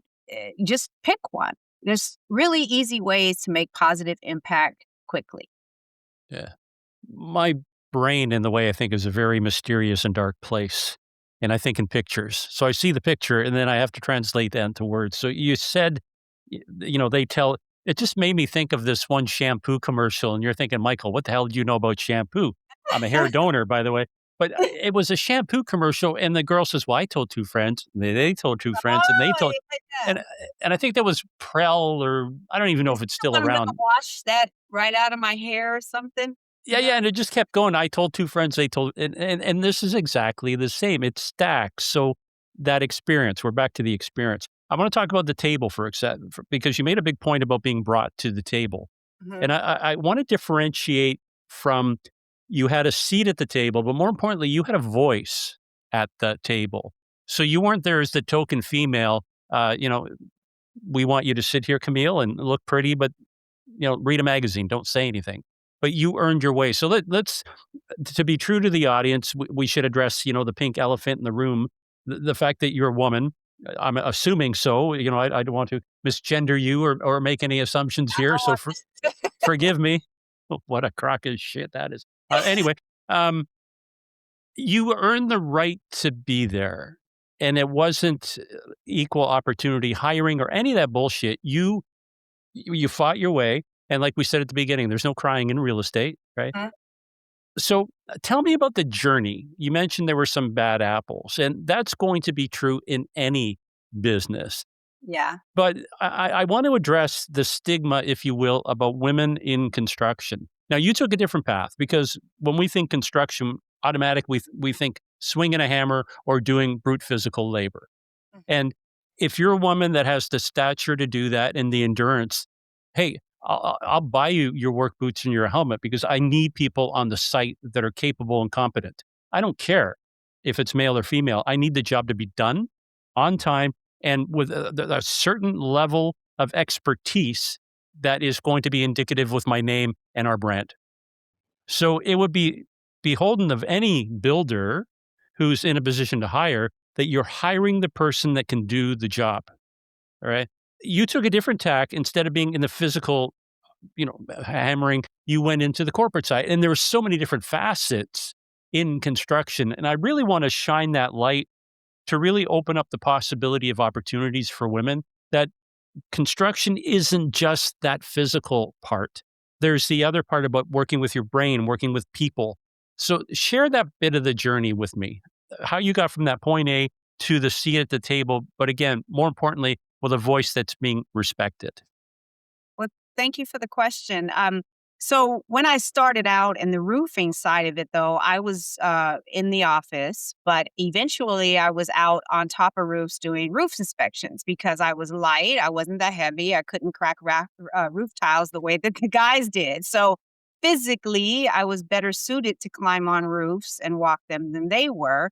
just pick one. There's really easy ways to make positive impact quickly. Yeah. My brain, in the way I think, is a very mysterious and dark place. And I think in pictures. So I see the picture and then I have to translate that into words. So you said, they tell, it just made me think of this one shampoo commercial. And you're thinking, Michael, what the hell do you know about shampoo? I'm a hair donor, by the way. But it was a shampoo commercial. And the girl says, well, I told two friends. They told two friends and they Oh, told, yeah. and, and I think that was Prel, or I don't even know if it's still I'm gonna around. wash that right out of my hair or something. Yeah, yeah, and it just kept going. I told two friends, they told, and this is exactly the same. It stacks. So that experience, we're back to the experience. I want to talk about the table for a second, because you made a big point about being brought to the table. Mhm. And I want to differentiate from, you had a seat at the table, but more importantly, you had a voice at the table. So you weren't there as the token female, we want you to sit here, Camille, and look pretty, but read a magazine, don't say anything. But you earned your way. So let's, to be true to the audience, we should address, the pink elephant in the room, the fact that you're a woman. I'm assuming so. I don't want to misgender you or make any assumptions here. So forgive me. What a crock of shit that is. Anyway, um, you earned the right to be there. And it wasn't equal opportunity hiring or any of that bullshit. You fought your way. And like we said at the beginning, there's no crying in real estate, right? Mhm. So tell me about the journey. You mentioned there were some bad apples, and that's going to be true in any business. Yeah. But I want to address the stigma, if you will, about women in construction. Now, you took a different path, because when we think construction, automatically we think swinging a hammer or doing brute physical labor. Mhm. And if you're a woman that has the stature to do that and the endurance, hey, I'll buy you your work boots and your helmet, because I need people on the site that are capable and competent. I don't care if it's male or female. I need the job to be done on time and with a certain level of expertise that is going to be indicative with my name and our brand. So it would be beholden of any builder who's in a position to hire that you're hiring the person that can do the job. All right. You took a different tack. Instead of being in the physical, hammering, you went into the corporate side. And there were so many different facets in construction. And I really want to shine that light to really open up the possibility of opportunities for women, that construction isn't just that physical part. There's the other part about working with your brain, working with people. So share that bit of the journey with me, how you got from that point A to the seat at the table. But again, more importantly, with a voice that's being respected. Well, thank you for the question. So when I started out in the roofing side of it, though, I was in the office, but eventually I was out on top of roofs doing roof inspections because I was light. I wasn't that heavy. I couldn't crack roof tiles the way that the guys did. So physically, I was better suited to climb on roofs and walk them than they were.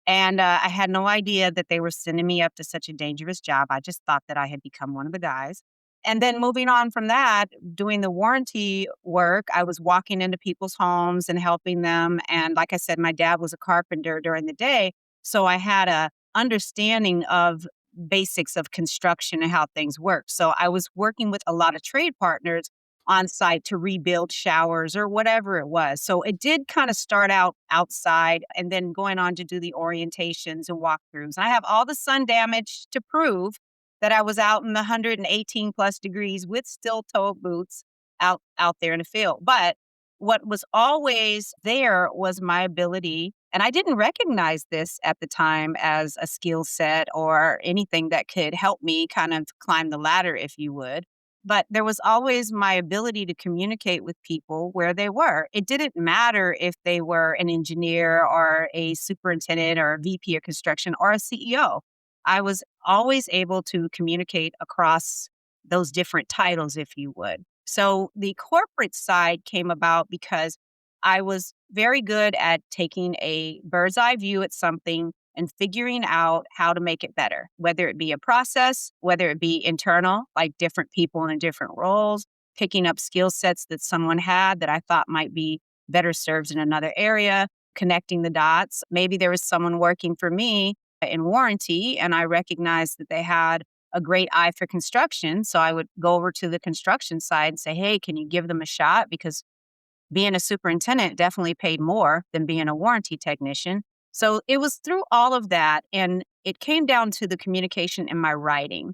And I had no idea that they were sending me up to such a dangerous job. I just thought that I had become one of the guys. And then moving on from that, doing the warranty work, I was walking into people's homes and helping them. And like I said, my dad was a carpenter during the day. So I had a understanding of basics of construction and how things work. So I was working with a lot of trade partners on site to rebuild showers or whatever it was. So it did kind of start out outside and then going on to do the orientations and walkthroughs. I have all the sun damage to prove that I was out in the 118 plus degrees with steel-toed boots out there in the field. But what was always there was my ability, and I didn't recognize this at the time as a skill set or anything that could help me kind of climb the ladder, if you would. But there was always my ability to communicate with people where they were. It didn't matter if they were an engineer or a superintendent or a VP of construction or a CEO. I was always able to communicate across those different titles, if you would. So the corporate side came about because I was very good at taking a bird's eye view at something and figuring out how to make it better, whether it be a process, whether it be internal, like different people in different roles, picking up skill sets that someone had that I thought might be better served in another area, connecting the dots. Maybe there was someone working for me in warranty, and I recognized that they had a great eye for construction. So I would go over to the construction side and say, hey, can you give them a shot? Because being a superintendent definitely paid more than being a warranty technician. So it was through all of that, and it came down to the communication in my writing.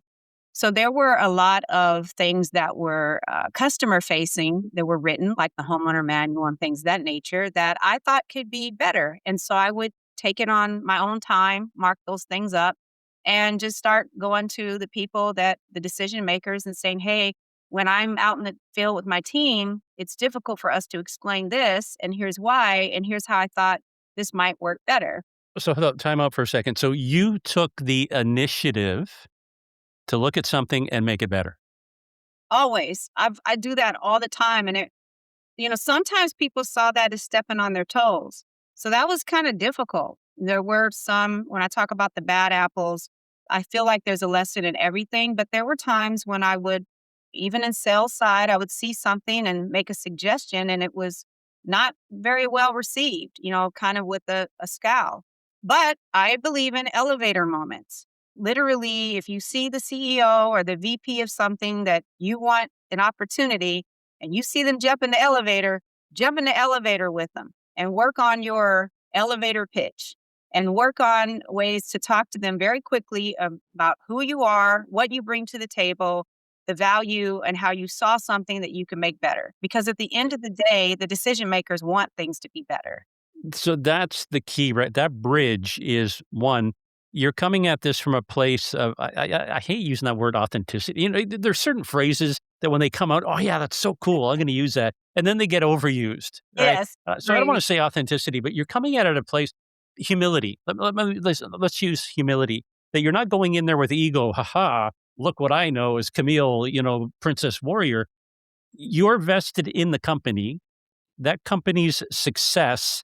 So there were a lot of things that were customer facing that were written, like the homeowner manual and things of that nature, that I thought could be better. And so I would take it on my own time, mark those things up, and just start going to the people that the decision makers and saying, hey, when I'm out in the field with my team, it's difficult for us to explain this, and here's why, and here's how I thought this might work better. So hold up, time out for a second. So you took the initiative to look at something and make it better. Always. I do that all the time. And sometimes people saw that as stepping on their toes. So that was kind of difficult. There were some, when I talk about the bad apples, I feel like there's a lesson in everything, but there were times when I would, even in sales side, I would see something and make a suggestion and it was not very well received, kind of with a scowl. But I believe in elevator moments. Literally, if you see the CEO or the VP of something that you want an opportunity and you see them jump in the elevator with them and work on your elevator pitch and work on ways to talk to them very quickly about who you are, what you bring to the table, the value, and how you saw something that you can make better. Because at the end of the day, the decision makers want things to be better. So that's the key, right? That bridge is one. You're coming at this from a place of, I hate using that word authenticity. There's certain phrases that when they come out, oh yeah, that's so cool, I'm going to use that. And then they get overused, right? Yes. So I don't want to say authenticity, but you're coming at it at a place, humility. Let's use humility, that you're not going in there with ego, haha, look what I know as Camille, Princess Warrior. You're vested in the company. That company's success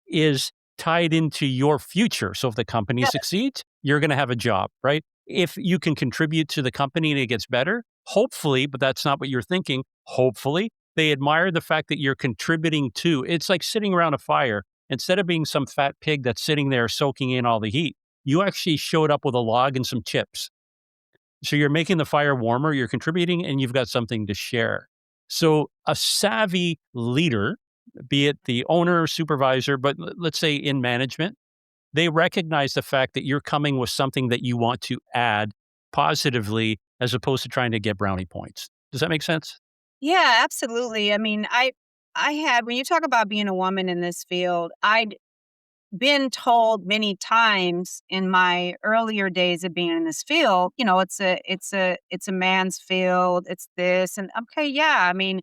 is tied into your future. So if the company Yeah. succeeds, you're going to have a job, right? If you can contribute to the company and it gets better, hopefully, but that's not what you're thinking, hopefully, they admire the fact that you're contributing to. It's like sitting around a fire. Instead of being some fat pig that's sitting there soaking in all the heat, you actually showed up with a log and some chips. So you're making the fire warmer, you're contributing, and you've got something to share. So a savvy leader, be it the owner, supervisor, but let's say in management, they recognize the fact that you're coming with something that you want to add positively as opposed to trying to get brownie points. Does that make sense? Yeah, absolutely. I mean, I had, when you talk about being a woman in this field, I'd been told many times in my earlier days of being in this field, it's a man's field, it's this and okay, yeah, I mean,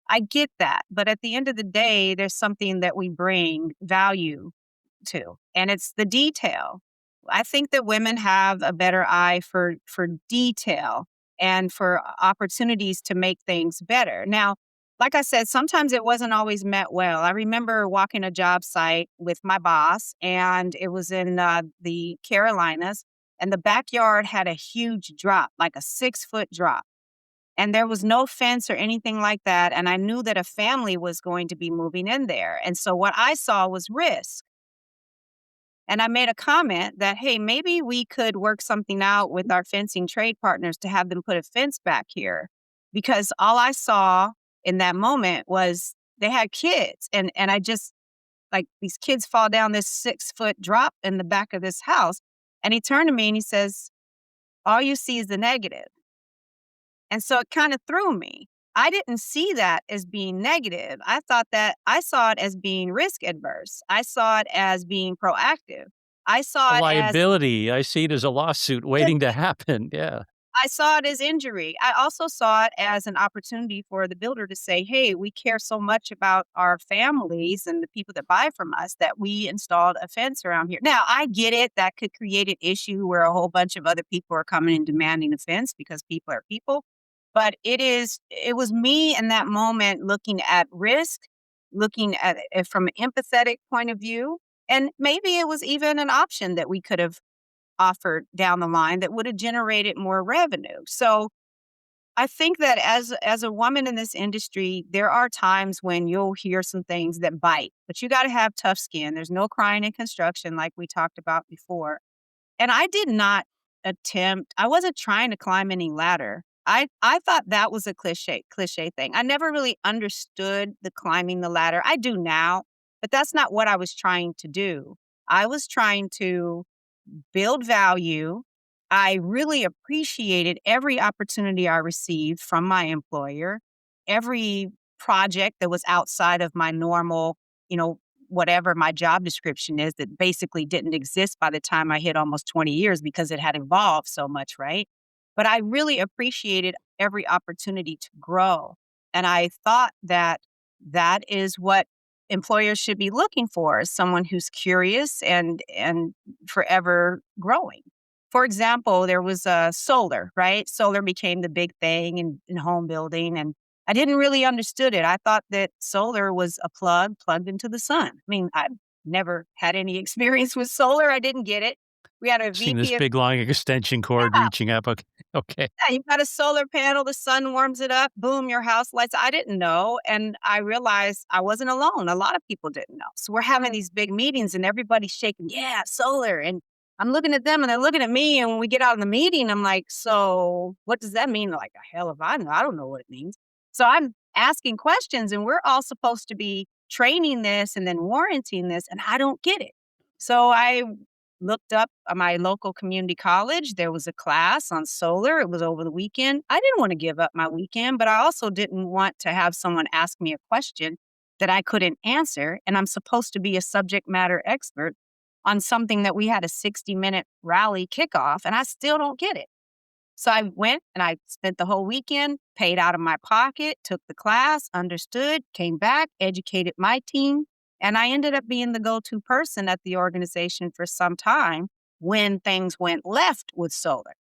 I get that. But at the end of the day, there's something that we bring value to, and it's the detail. I think that women have a better eye for detail and for opportunities to make things better. Now, like I said, sometimes it wasn't always met well. I remember walking a job site with my boss, and it was in the Carolinas, and the backyard had a huge drop, like a 6-foot drop. And there was no fence or anything like that. And I knew that a family was going to be moving in there. And so what I saw was risk. And I made a comment that, hey, maybe we could work something out with our fencing trade partners to have them put a fence back here. Because all I saw in that moment was they had kids. And I just, like, these kids fall down this 6-foot drop in the back of this house. And he turned to me and he says, all you see is the negative. And so it kind of threw me. I didn't see that as being negative. I saw it as being risk adverse. I saw it as being proactive. I A saw it as liability. I see it as a lawsuit waiting to happen. Yeah. I saw it as injury. I also saw it as an opportunity for the builder to say, hey, we care so much about our families and the people that buy from us that we installed a fence around here. Now, I get it. That could create an issue where a whole bunch of other people are coming and demanding a fence because people are people. But it was me in that moment looking at risk, looking at it from an empathetic point of view. And maybe it was even an option that we could have offered down the line that would have generated more revenue. So I think that as a woman in this industry, there are times when you'll hear some things that bite, but you got to have tough skin. There's no crying in construction, like we talked about before. And I did not I wasn't trying to climb any ladder. I thought that was a cliche thing. I never really understood the climbing the ladder. I do now, but that's not what I was trying to do. I was trying to build value. I really appreciated every opportunity I received from my employer, every project that was outside of my normal, you know, whatever my job description is that basically didn't exist by the time I hit almost 20 years because it had evolved so much, right? But I really appreciated every opportunity to grow. And I thought that that is what employers should be looking for, is someone who's curious and forever growing. For example, there was solar, right? Solar became the big thing in home building, and I didn't really understood it. I thought that solar was a plug plugged into the sun. I mean, I've never had any experience with solar. I didn't get it. We had a Seen this VP of big long extension cord yeah, reaching up. Okay. Okay. yeah, you've got a solar panel, the sun warms it up, boom, your house lights. I didn't know. And I realized I wasn't alone. A lot of people didn't know. So we're having these big meetings and everybody's shaking, yeah, solar. And I'm looking at them and they're looking at me. And when we get out of the meeting, I'm like, so what does that mean? They're like, hell if I know. I don't know what it means. So I'm asking questions and we're all supposed to be training this and then warranting this. And I don't get it. So I looked up my local community college. There was a class on solar. It was over the weekend. I didn't want to give up my weekend, but I also didn't want to have someone ask me a question that I couldn't answer. And I'm supposed to be a subject matter expert on something that we had a 60-minute rally kickoff, and I still don't get it. So I went and I spent the whole weekend, paid out of my pocket, took the class, understood, came back, educated my team, and I ended up being the go-to person at the organization for some time when things went left with solar.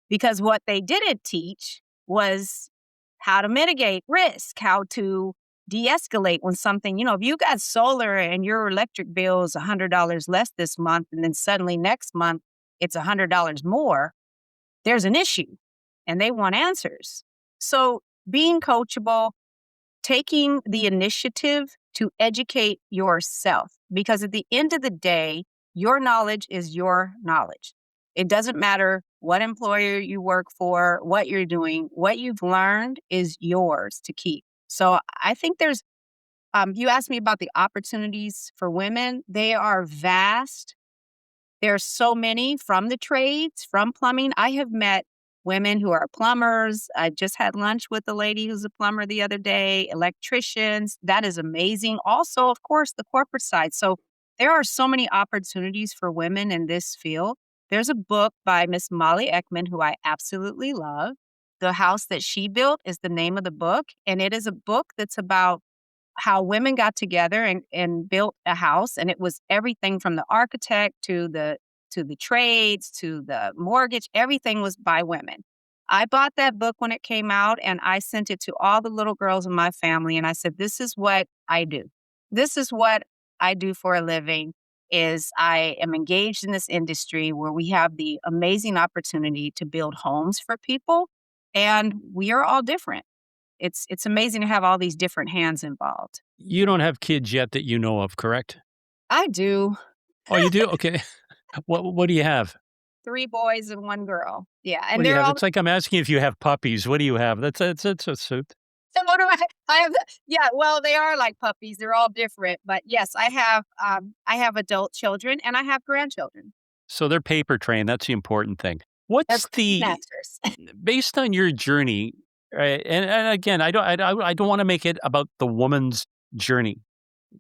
Because what they didn't teach was how to mitigate risk, how to de-escalate when something, if you got solar and your electric bill is $100 less this month, and then suddenly next month it's $100 more, there's an issue and they want answers. So being coachable, taking the initiative to educate yourself, because at the end of the day, your knowledge is your knowledge. It doesn't matter what employer you work for, what you're doing, what you've learned is yours to keep. So I think you asked me about the opportunities for women. They are vast. There's so many from the trades, from plumbing. I have met women who are plumbers. I just had lunch with a lady who's a plumber the other day, electricians. That is amazing. Also, of course, the corporate side. So there are so many opportunities for women in this field. There's a book by Miss Molly Ekman, who I absolutely love. The House That She Built is the name of the book. And it is a book that's about how women got together and built a house. And it was everything from the architect to the trades, to the mortgage, everything was by women. I bought that book when it came out and I sent it to all the little girls in my family and I said, this is what I do. This is what I do for a living is I am engaged in this industry where we have the amazing opportunity to build homes for people and we are all different. It's amazing to have all these different hands involved. You don't have kids yet that you know of, correct? I do. Oh, you do? Okay. What do you have? 3 boys and 1 girl. Yeah, What and do you they're have? all It's like I'm asking if you have puppies. What do you have? That's a suit. so what do I have yeah, well, they are like puppies, they're all different, but yes, I have adult children and I have grandchildren. So they're paper trained. That's the important thing. They're What's the masters. based on your journey, right? And again, I don't want to make it about the woman's journey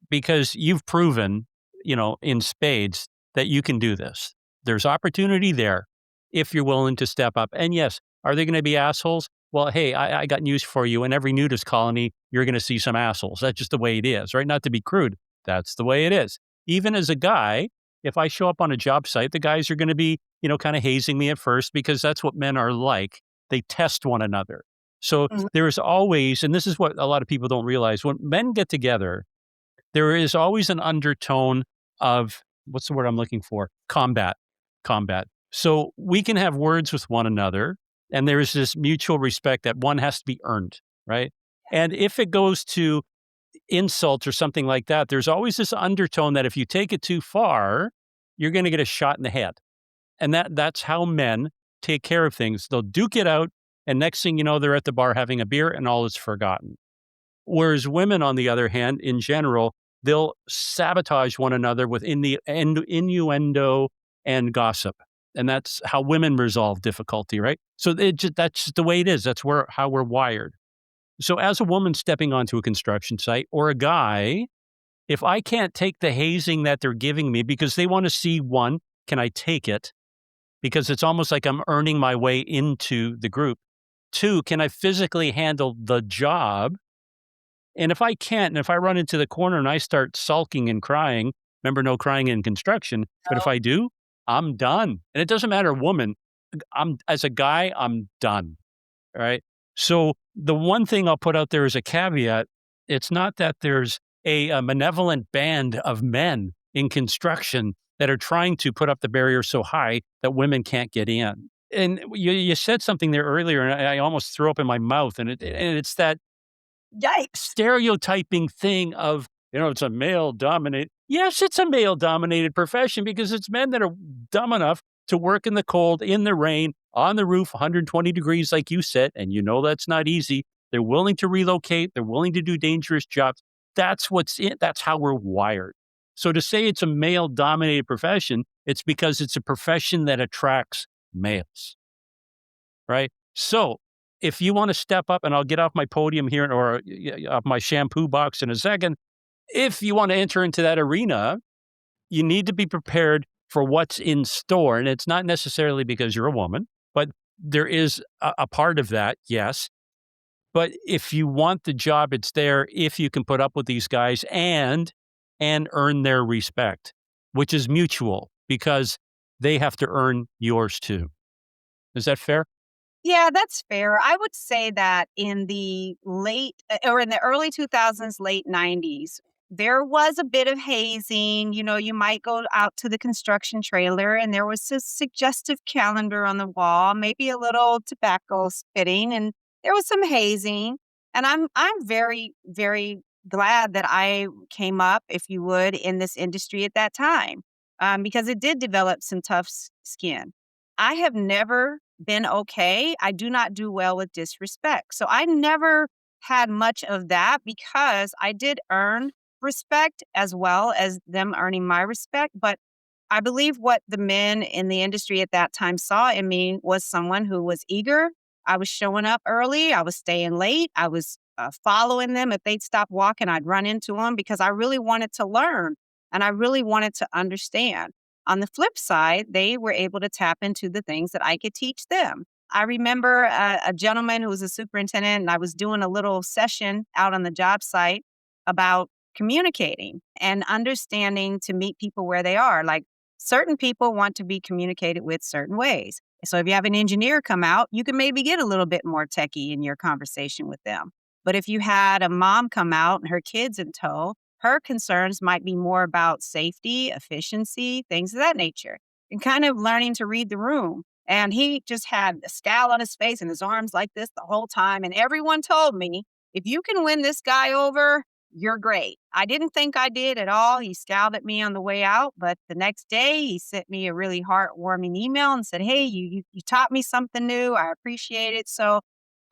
because you've proven, in spades that you can do this. There's opportunity there if you're willing to step up. And yes, are they going to be assholes? Well, hey, I got news for you. In every nudist colony, you're going to see some assholes. That's just the way it is, right? Not to be crude. That's the way it is. Even as a guy, if I show up on a job site, the guys are going to be, kind of hazing me at first because that's what men are like. They test one another. So Mhm. there is always, and this is what a lot of people don't realize, when men get together, there is always an undertone of what's the word I'm looking for? Combat. So we can have words with one another, and there is this mutual respect that one has to be earned, right? And if it goes to insult or something like that, there's always this undertone that if you take it too far, you're going to get a shot in the head. And that's how men take care of things. They'll duke it out, and next thing you know, they're at the bar having a beer, and all is forgotten. Whereas women, on the other hand, in general, they'll sabotage one another with innuendo and gossip. And that's how women resolve difficulty, right? So that's just the way it is. That's how we're wired. So as a woman stepping onto a construction site or a guy, if I can't take the hazing that they're giving me because they want to see, one, can I take it? Because it's almost like I'm earning my way into the group. Two, can I physically handle the job? And if I can't, and if I run into the corner and I start sulking and crying, remember, no crying in construction, but if I do, I'm done. And it doesn't matter, woman, as a guy, I'm done. All right. So the one thing I'll put out there as a caveat, it's not that there's a malevolent band of men in construction that are trying to put up the barrier so high that women can't get in. And you said something there earlier, and I almost threw up in my mouth. And it's that Yikes. stereotyping thing of, it's a male dominated. Yes, it's a male dominated profession because it's men that are dumb enough to work in the cold, in the rain, on the roof, 120 degrees, like you said. And that's not easy. They're willing to relocate. They're willing to do dangerous jobs. That's what's it. That's how we're wired. So to say it's a male dominated profession, it's because it's a profession that attracts males, right? So if you want to step up, and I'll get off my podium here or off my shampoo box in a second, if you want to enter into that arena, you need to be prepared for what's in store. And it's not necessarily because you're a woman, but there is a part of that, yes. But if you want the job, it's there if you can put up with these guys and earn their respect, which is mutual because they have to earn yours too. Is that fair? Yeah, that's fair. I would say that in the in the early 2000s, late 90s, there was a bit of hazing. You might go out to the construction trailer and there was a suggestive calendar on the wall, maybe a little tobacco spitting, and there was some hazing. And I'm very, very glad that I came up, if you would, in this industry at that time, because it did develop some tough skin. I have never been okay. I do not do well with disrespect. So I never had much of that because I did earn respect as well as them earning my respect. But I believe what the men in the industry at that time saw in me was someone who was eager. I was showing up early. I was staying late. I was following them. If they'd stop walking, I'd run into them because I really wanted to learn and I really wanted to understand. On the flip side, they were able to tap into the things that I could teach them. I remember a gentleman who was a superintendent, and I was doing a little session out on the job site about communicating and understanding to meet people where they are. Like certain people want to be communicated with certain ways. So if you have an engineer come out, you can maybe get a little bit more techie in your conversation with them. But if you had a mom come out and her kids in tow, her concerns might be more about safety, efficiency, things of that nature, and kind of learning to read the room. And he just had a scowl on his face and his arms like this the whole time. And everyone told me, if you can win this guy over, you're great. I didn't think I did at all. He scowled at me on the way out, but the next day he sent me a really heartwarming email and said, "Hey, you taught me something new. I appreciate it." So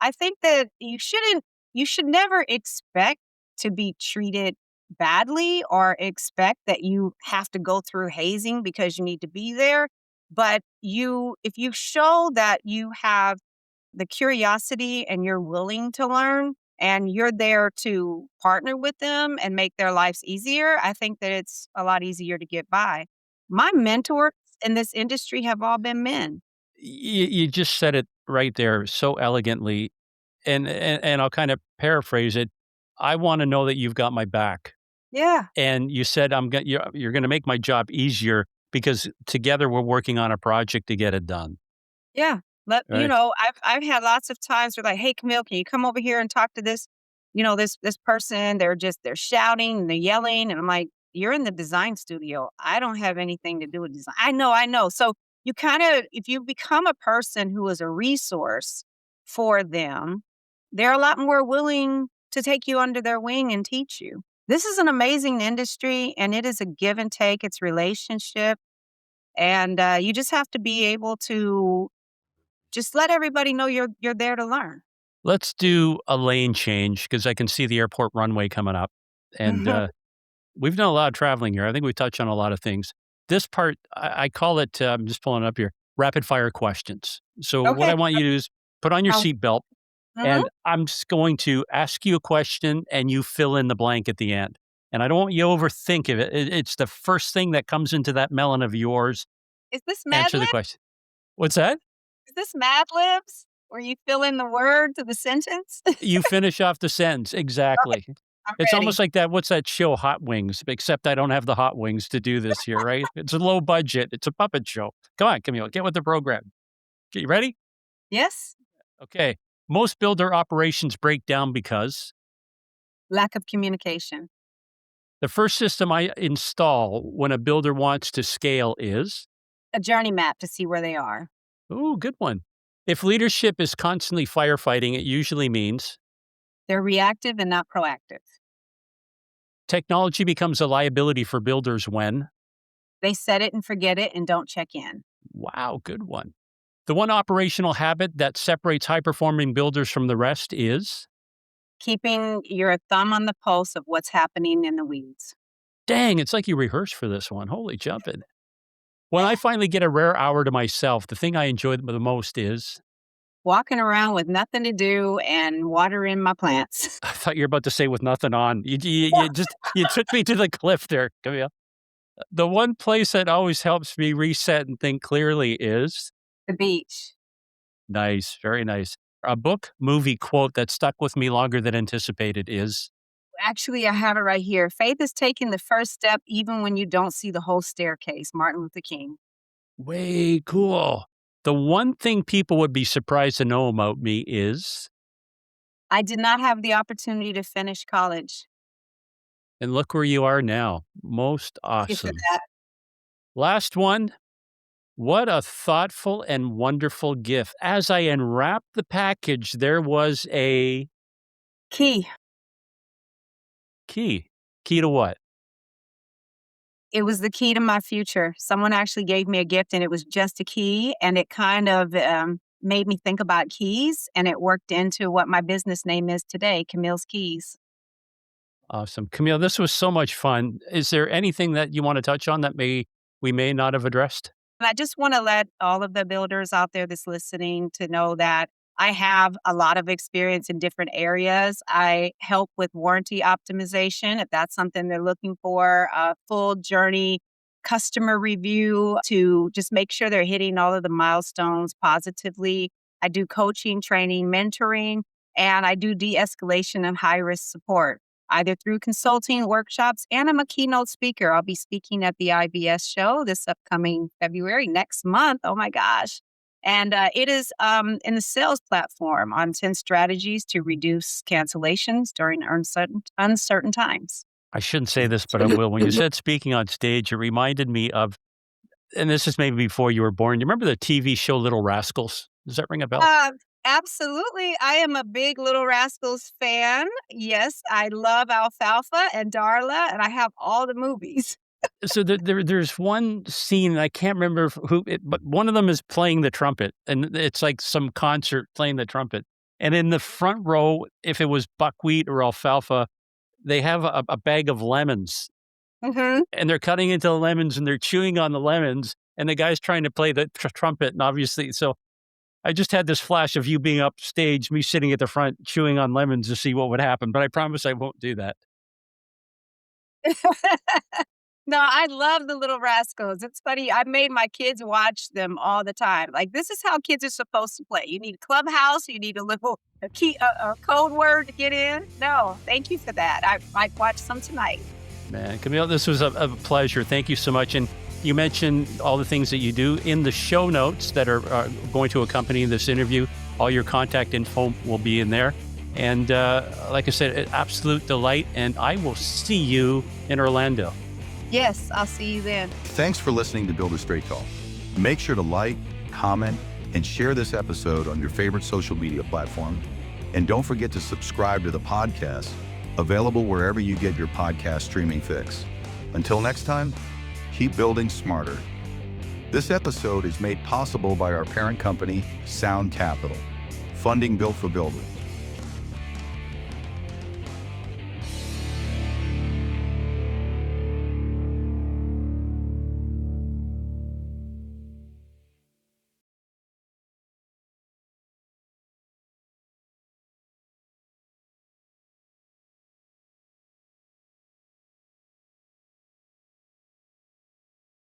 I think that you should never expect to be treated badly or expect that you have to go through hazing because you need to be there. But if you show that you have the curiosity and you're willing to learn and you're there to partner with them and make their lives easier, I think that it's a lot easier to get by. My mentors in this industry have all been men. You just said it right there so elegantly, and I'll kind of paraphrase it. I want to know that you've got my back, Yeah. and you said you're going to make my job easier because together we're working on a project to get it done. Yeah. Right? I've had lots of times where like, "Hey, Camille, can you come over here and talk to this person? They're shouting and they're yelling." And I'm like, "You're in the design studio. I don't have anything to do with design." I know. So you kind of, if you become a person who is a resource for them, they're a lot more willing to take you under their wing and teach you. This is an amazing industry and it is a give and take. It's relationship. And you just have to be able to just let everybody know you're there to learn. Let's do a lane change because I can see the airport runway coming up, and we've done a lot of traveling here. I think we touched on a lot of things. This part, I call it. I'm just pulling it up here. Rapid fire questions. So what Okay. I want you to do is put on your Oh, seatbelt, mhm. and I'm just going to ask you a question, and you fill in the blank at the end. And I don't want you to overthink of it. It's the first thing that comes into that melon of yours. Is this Mad Answer the Lib? question. What's that? Is this Mad Libs where you fill in the word to the sentence? You finish off the sentence, Okay, exactly. I'm It's ready. almost like that what's that show, Hot Wings, except I don't have the hot wings to do this here, right? It's a low budget, it's a puppet show. Come on, Camille, get with the program. Okay, you ready? Yes? Okay. Most builder operations break down because Lack of communication. the first system I install when a builder wants to scale is A journey map to see where they are. ooh, good one. If leadership is constantly firefighting, it usually means They're reactive and not proactive. technology becomes a liability for builders when They set it and forget it and don't check in. wow, good one. The one operational habit that separates high performing builders from the rest is Keeping your thumb on the pulse of what's happening in the weeds. dang, it's like you rehearsed for this one. Holy jumping. When I finally get a rare hour to myself, the thing I enjoy the most is Walking around with nothing to do and watering my plants. I thought you were about to say with nothing on. You took me to the cliff there, Camille. The one place that always helps me reset and think clearly is The beach. nice, very nice. A book, movie quote that stuck with me longer than anticipated is Actually, I have it right here. Faith is taking the first step even when you don't see the whole staircase. Martin Luther King. way cool. The one thing people would be surprised to know about me is, I did not have the opportunity to finish college. and look where you are now. Most Thank you for awesome. that. Last one. What a thoughtful and wonderful gift. As I unwrapped the package, there was a Key. key. Key to what? It was the key to my future. Someone actually gave me a gift and it was just a key. And it kind of made me think about keys. And it worked into what my business name is today, Camille's Keys. Awesome. Camille, this was so much fun. Is there anything that you want to touch on that we may not have addressed? And I just want to let all of the builders out there that's listening to know that I have a lot of experience in different areas. I help with warranty optimization, if that's something they're looking for, a full journey customer review to just make sure they're hitting all of the milestones positively. I do coaching, training, mentoring, and I do de escalation and high risk support. either through consulting, workshops, and I'm a keynote speaker. I'll be speaking at the IBS show this upcoming February, next month. Oh my gosh. And it is in the sales platform on 10 strategies to reduce cancellations during uncertain times. I shouldn't say this, but I will. When you said speaking on stage, it reminded me of, and this is maybe before you were born. You remember the TV show Little Rascals? Does that ring a bell? Uh, Absolutely. I am a big Little Rascals fan. Yes, I love Alfalfa and Darla, and I have all the movies. So there's one scene, and I can't remember but one of them is playing the trumpet, and it's like some concert playing the trumpet. And in the front row, if it was buckwheat or alfalfa, they have a bag of lemons, Hmm. and they're cutting into the lemons and they're chewing on the lemons, and the guy's trying to play the trumpet, and obviously, so I just had this flash of you being upstage, me sitting at the front chewing on lemons to see what would happen, but I promise I won't do that. No, I love the Little Rascals. It's funny. I made my kids watch them all the time. Like, this is how kids are supposed to play. You need a clubhouse. You need a code word to get in. No, thank you for that. I might watch some tonight. Man, Camille, this was a pleasure. Thank you so much. And you mentioned all the things that you do in the show notes that are going to accompany this interview. All your contact info will be in there. And like I said, an absolute delight. And I will see you in Orlando. Yes, I'll see you then. Thanks for listening to Builder Straight Talk. Make sure to like, comment, and share this episode on your favorite social media platform. And don't forget to subscribe to the podcast, available wherever you get your podcast streaming fix. Until next time, keep building smarter. This episode is made possible by our parent company, Sound Capital, funding built for builders.